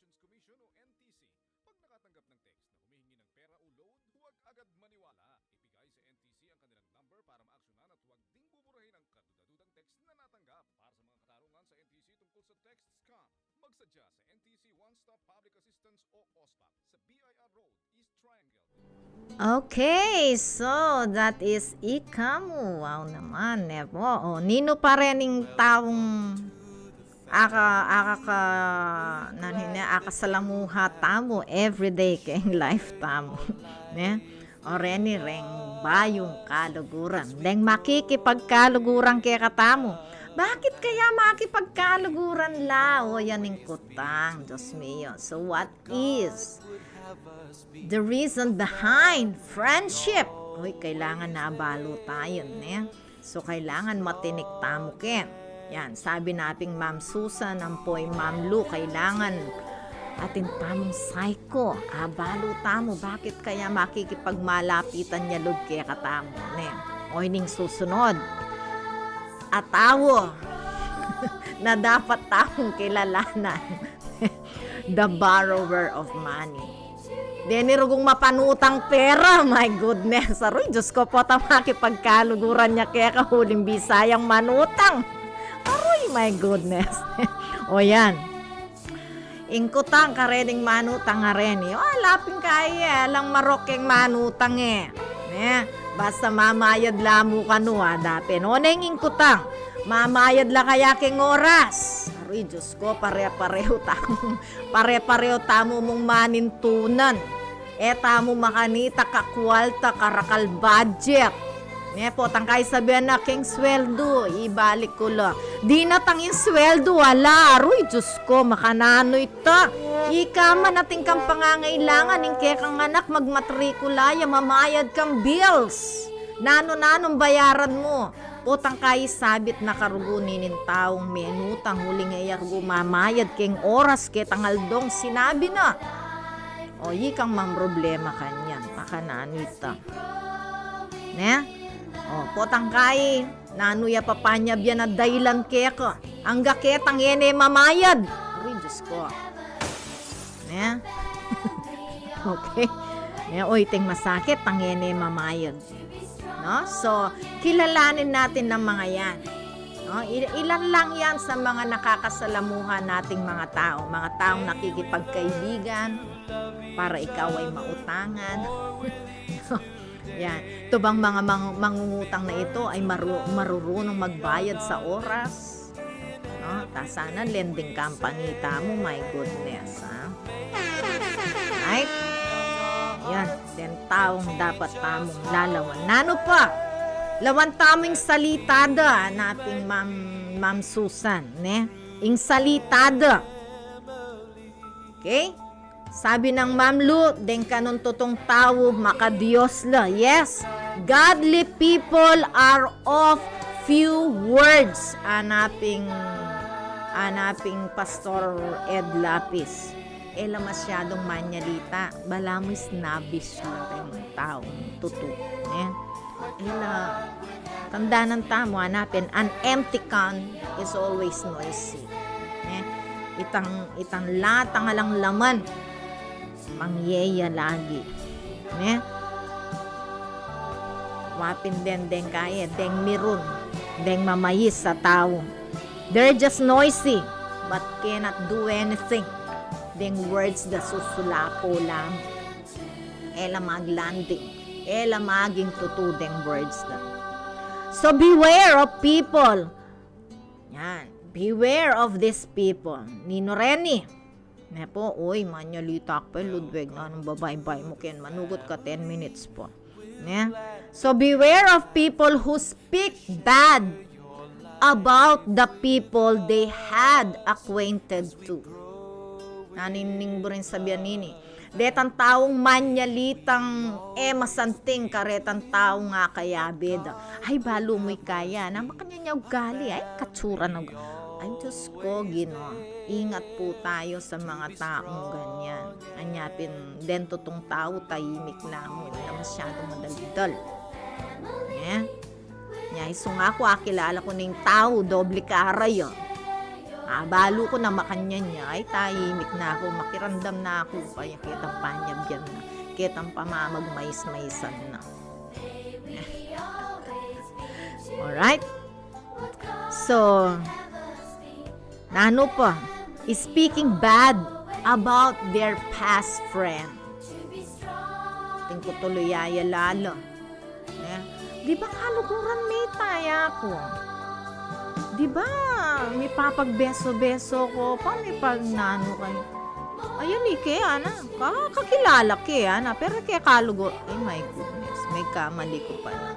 Telecommunications Commission o NTC. Pag nakatanggap ng text na humihingi ng pera o load, huwag agad maniwala. Ibigay sa NTC ang kanilang number para maaksyonan at huwag ding buburahin ang kadudadudang text na natanggap. Para sa mga katarungan sa NTC tungkol sa text scam, magsadya sa NTC One Stop Public Assistance o OSPAP sa BIR Road, East Triangle. Okay, so that is ikamu. Wow naman, Nepo. O, nino pa rin yung taong akasalamuha tamo everyday kayong life tamo. Ne? O reni reng bayong kaluguran. Deng makikipagkaluguran kaya katamo. Bakit kaya makikipagkaluguran la? O yan yung kutang, Diyos mio. So what is the reason behind friendship? Uy, kailangan nabalo tayo, ne? So, kailangan matinik tamo ken. Yan, sabi nating Ma'am Susan, ampoy Ma'am Lu, kailangan atin tamong psycho. Abalo tamo, bakit kaya makikipagmalapitan niya lud kaya katamo, ne? O ining susunod, atawo na dapat tamong kilalanan. The borrower of money. Denirugong mapanutang pera, my goodness. Aroy, Diyos ko po, makipagkaluguran niya kaya kahuling bisayang manutang. Aroy, my goodness. O yan. Ingkutang kareding manutang nga rin. O, laping kaya, lang marokeng manutang eh. Basta mamayad lamo ka no, dati. No, na yung ingkutang. Mamayad la kaya keng oras. Aroy, Diyos ko, pare-pareho tamo mong manintunan. Tamo makanita kakwalta karakal budget. Po, tangkay sabihan na keng sweldo, ibalik ko la. Di na tanging sweldo, wala. Aroy, Diyos ko, makanano ita. Ika man nating kang pangangailangan, yung kaya kang anak magmatrikula, mamayad kang bills. Nano-nanong bayaran mo. O tangkay sabit na karugunin ng taong menutang huling ayargo mamayad keng oras ke tangaldong sinabi na. O yikang mang problema kanyan, makananita. Ne? O po tangkay, nanuya papanya biyan na dailan keka. Ang gaketang yene mamayad. Uy, Diyos ko. Ne? Okay. Ne, oy, ting masakit, ang yene mamayad. No? So, kilalanin natin ng mga yan. No? Ilan lang yan sa mga nakakasalamuhan nating mga tao. Mga taong nakikipagkaibigan para ikaw ay mautangan. Yan. Ito bang mga mangungutang na ito ay marurunong magbayad sa oras? No? Sana lending company mo, my goodness. Ha? Right? Yan, then taong dapat tamong lalawan. Nano pa? Lawan taming salitada, naping Ma'am Susan, ne? Ing salitada. Okay? Sabi ng Ma'am Lu, den kanon totong tao, makadiyos la. Yes, godly people are of few words. Anaping Pastor Ed Lapis. Ela masyadong manyalita, bala mo'y snobbish na rin taong tuto. Ela, tanda ng tamo, hanapin, an empty can is always noisy. Itang latang alang laman, mangyeya lagi. Wapin den kaya, deng mirun, deng mamayis sa tao. They're just noisy, but cannot do anything. Deng words da susulapo lang. Ela maglanding. Ela maging tutudeng words da. So beware of people. Yan. Beware of these people. Nino Reni. Nepo, oy, manyalitak pa, Ludwig, na anong babay-bay mo ken manugot ka 10 minutes po. So beware of people who speak bad about the people they had acquainted to. Nanining mo rin sabihan nini. Detang taong manyalitang masanting karetang tao nga kaya beda. Ay, balo mo'y kaya. Namakanya niya ugali. Ay, katsura na. Ay, Diyos ko, Gino. Ingat po tayo sa mga taong ganyan. Anyapin, den totong tao, tahimik na mo. Hindi na masyadong madaldal. Nya, iso nga ako, akilala ko ng tao, doble karay. Balo ko na makanyan niya, ay tahimik na ako, makirandam na ako, kaya kitang panyabyan na, kitang pamamagmais-maisan na. Alright? So, ano pa? Speaking bad about their past friend. Tingin ko tuloy lalo. Di ba kalukuran may taya ko? Di ba may papagbeso-beso ko pa, may pagnano kayo? Ayun kaya na, kakilala kaya na, pero kaya kalugo, ay my goodness, may kamali ko pala.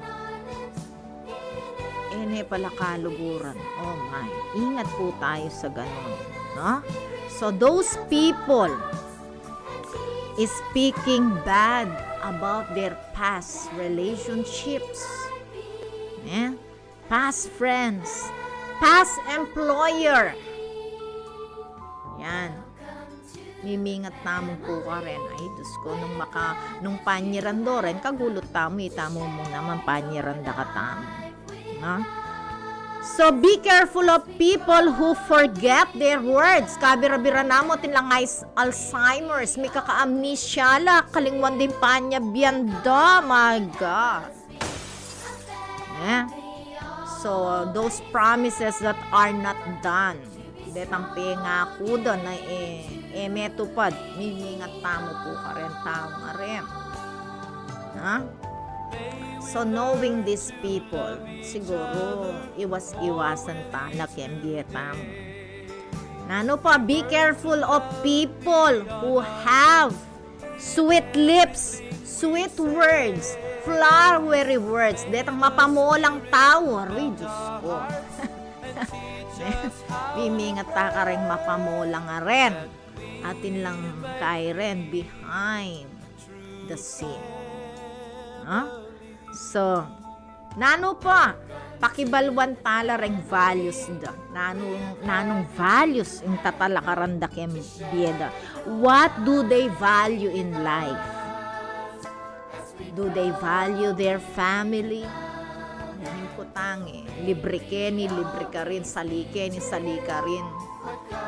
Pala kaluguran. Oh my, ingat po tayo sa ganun. No? So those people is speaking bad about their past relationships. Past friends. Past employer. Yan. Mimingat tamong po ka rin. Ay, Diyos ko, nung panyirando rin, kagulot tamo, itamo mo naman panyiranda ka tamo. No? So, be careful of people who forget their words. Kabira-bira na mo, tinlang Alzheimer's, may kaka-amnesia la, kalingwan din pa niya, biyanda, my God. So, those promises that are not done, detang pengako doon na metupad, mimingat tamo po ka rin, tao nga rin. So, knowing these people, siguro, iwas-iwasan ta na kembietam. Nano pa, be careful of people who have sweet lips, sweet words, flowery words. Detang mapamolang tao. Aray, Diyos ko. Bimingat ta ka rin mapamolang nga rin. Atin lang kay rin behind the scene. So, nano pa, pakibalwan tala ring values da. Nanong values in tatalakarandak yung biyeda. What do they value in life? Do they value their family? Yanin ko tangi. Libre ke ni libre ka rin. Salike ni salika rin.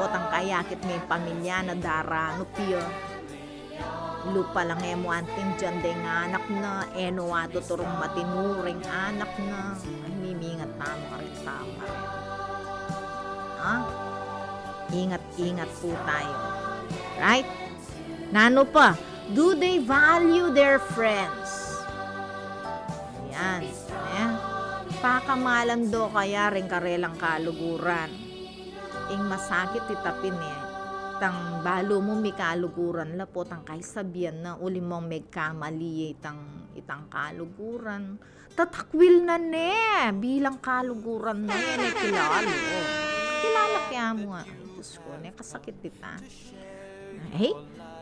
Potang kayakit may pamilya na darano piyo. Lupa lang mo antin dyan de nga anak na wato turong matinuring anak na ay mimingat tama rin ingat po tayo, right? Nano pa, do they value their friends? Yan pakamalan do kaya rin karelang kaluguran ing masakit itapin tang balo mo may kaluguran la po tang kay sabihan na uli mong may kamali itang kaluguran tatakwil na bilang kaluguran na kilala kaya mo Diyos ko kasakit dita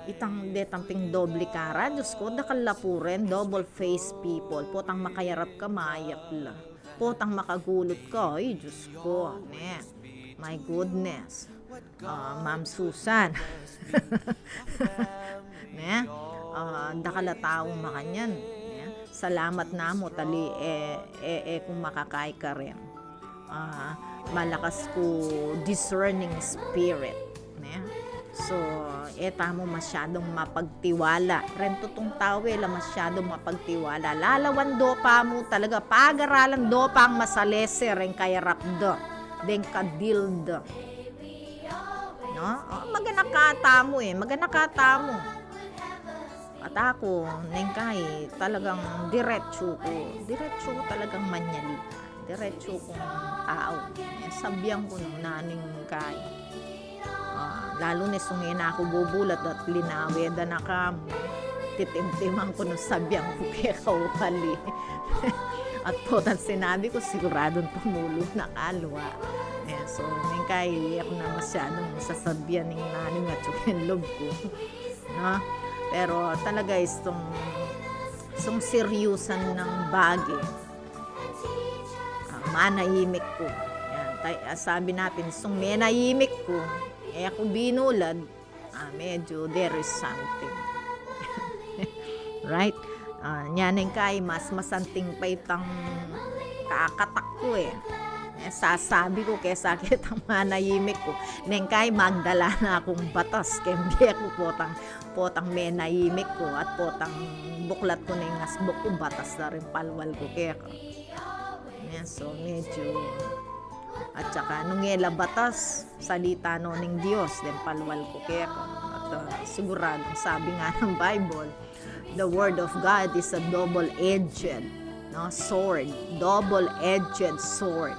itang detamping doble kara Diyos ko dakalapuren double face people po tang makayarap ka mayap la po tang makagulot ka Diyos ko my goodness. Ma'am Susan. Dakala taong makanyan. Salamat na mo tali kung makakay ka rin. Malakas ko discerning spirit. So, tamo masyadong mapagtiwala. Ren tutong tawe la masyadong mapagtiwala. Lalawan do pa mo talaga. Pag-aralan do pa ang masalese ren kaya rapdo. Den kadildo. No? Maganakatamo maganakatamo. At ako, nengkay, talagang diretso ko talagang manyalita. Diretso kong tao. Sabihan ko nung naning kay. Lalo na sungin ako bubulat at linaweda na kamo. Titimtiman ko nung sabihan ko kaya kaukali. At po, sinabi ko, siguradong tumulong na kalwa. So, nengkay, ako na masyadong sasabihan ng naning at yung loob ko. No? Pero talaga itong seryusan ng bagay. Manahimik ko. Yan, sabi natin, menahimik ko, ako binulad, medyo there is something. Right? Nyaneng kay mas masanting pa itang kakatak ko Sasabi ko kesa kitang manayimik ko. Nengkay magdala na akong batas. Kaya ko potang menayimik ko at potang buklat ko na yung asbok ko. Batas na rin palwal ko kaya ko. So medyo at saka nung batas salita no ng Diyos din palwal ko kaya ko. At siguradong sabi nga ng Bible, the word of God is a double-edged sword. Double-edged sword.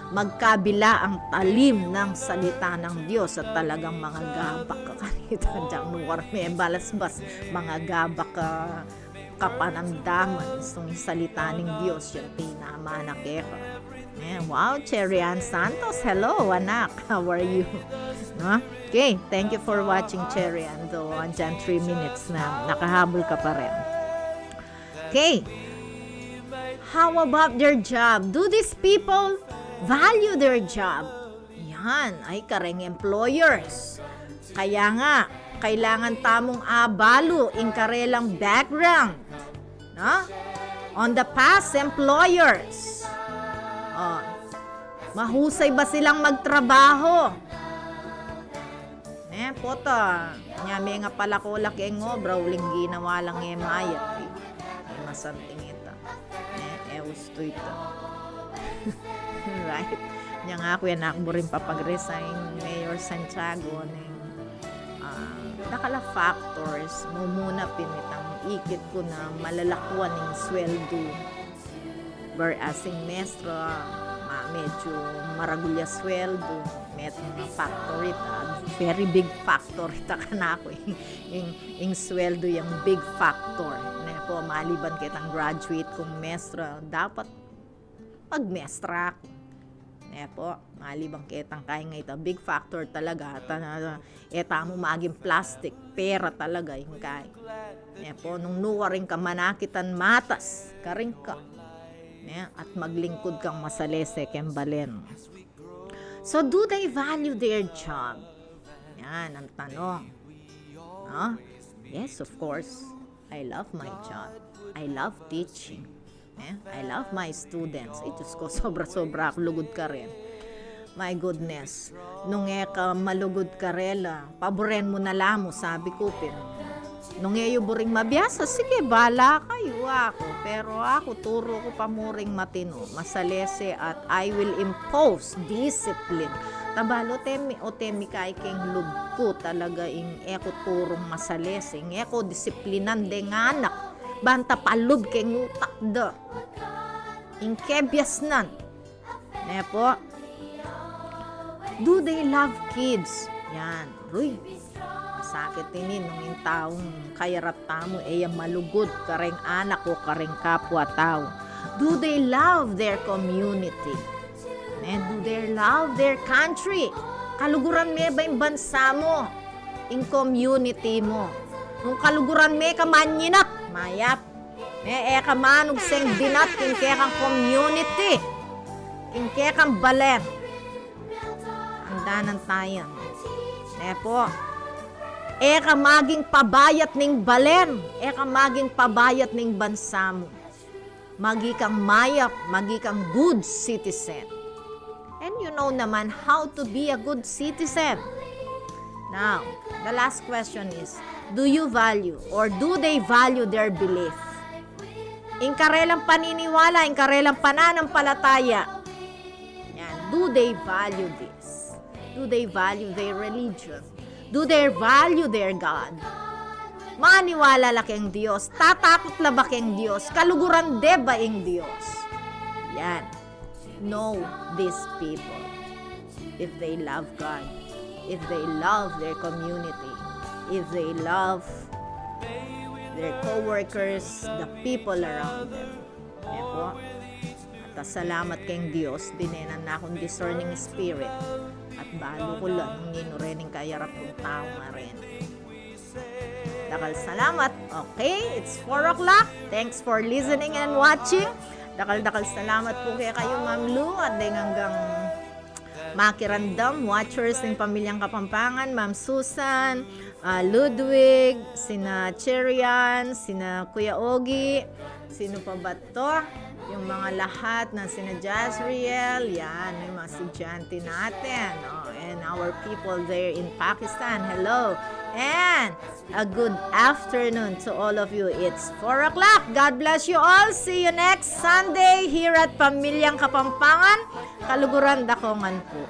Magkabila ang talim ng salita ng Diyos at talagang mga gabak ka kanita dyan nuwar may balasbas mga gabak ka kapanamdaman itong salita ng Diyos yung tinama na keka. Wow, Cherry Ann Santos, hello anak, how are you? Okay, thank you for watching Cherry Ann, though andyan 3 minutes na nakahabol ka pa rin. Okay, how about their job? Do these people value their job? Yan ay kareng employers. Kaya nga, kailangan tamong abalo in karelang background. On the past employers. Mahusay ba silang magtrabaho? Pota. Nya may nga pala ko laki ngobra uling ginawa lang mayat. Masanting ita. Gusto ito. Right? Nya nga ako yan ako rin papag-resign Mayor Santiago ng nakala factors mo muna pinitang ikit ko na malalakuan ng sweldo whereas in mestra medyo maragulya sweldo met mga factor ita very big factor ita ka na ako yung sweldo yung big factor na po maliban kitang graduate kong mestra dapat pagmestra ako po, malibang kitang kaya nga ito, big factor talaga. Eta mo maging plastic, pera talaga yung kaya. Po, nung nuwaring ka manakitan matas, karing ka. At maglingkod kang masalese kembalen. So, do they value their job? Yan ang tanong. Yes, of course. I love my job. I love teaching. I love my students. Diyos ko, sobra-sobra ako lugod ka rin. My goodness. Nung ka malugod ka rin, paboren mo na lamo, sabi ko, nung buring mabiyasa, sige, bala kayo ako. Pero ako, turo ko pamuring matino, masalese at I will impose discipline. Tabalo temi kay keng lugko talaga ing eko turong masalese, ing eko disiplinan de nganak. Banta palub keng utak da. In kebyas nan. Po. Do they love kids? Yan. Ruy. Masakit ini nung yung taong kayarap tamo malugod kareng anak o kareng kapwa tao. Do they love their community? Do they love their country? Kaluguran me ba yung bansa mo? In community mo? Nung kaluguran me ka manyinak, mayap. Ka manog seng dinat king kang community. King kang balen. Ang danan tayo. Po. Ka maging pabayat ning balen. Ka maging pabayat ning bansa mo. Magi kang mayap, magi kang good citizen. And you know naman how to be a good citizen. Now, the last question is, do you value or do they value their belief? Inkarelang paniniwala, inkarelang pananampalataya. Yan. Do they value this? Do they value their religion? Do they value their God? Maniwala la keng Diyos? Tatakot la ba keng Diyos? Kaluguran de ba ing Diyos? Yan. Know these people. If they love God. If they love their community. If they love their co-workers, the people around them. Po. At salamat kayong Diyos, dinenan na akong discerning spirit. At balo ko lang ng ginurening kayarap ng tao nga rin. Dakal salamat. Okay, it's 4 o'clock. Thanks for listening and watching. Dakal salamat po kaya kayo, Ma'am Lu, at hanggang makirandam, watchers ng Pamilyang Kapampangan, Ma'am Susan, Ludwig, sina Cherian, sina Kuya Ogie, sino pa ba to? yung mga lahat na sina Jazriel, yan, yung mga estudyante natin, and our people there in Pakistan, hello. And a good afternoon to all of you. It's 4 o'clock. God bless you all. See you next Sunday here at Pamilyang Kapampangan, Kaluguran, Dakongan po.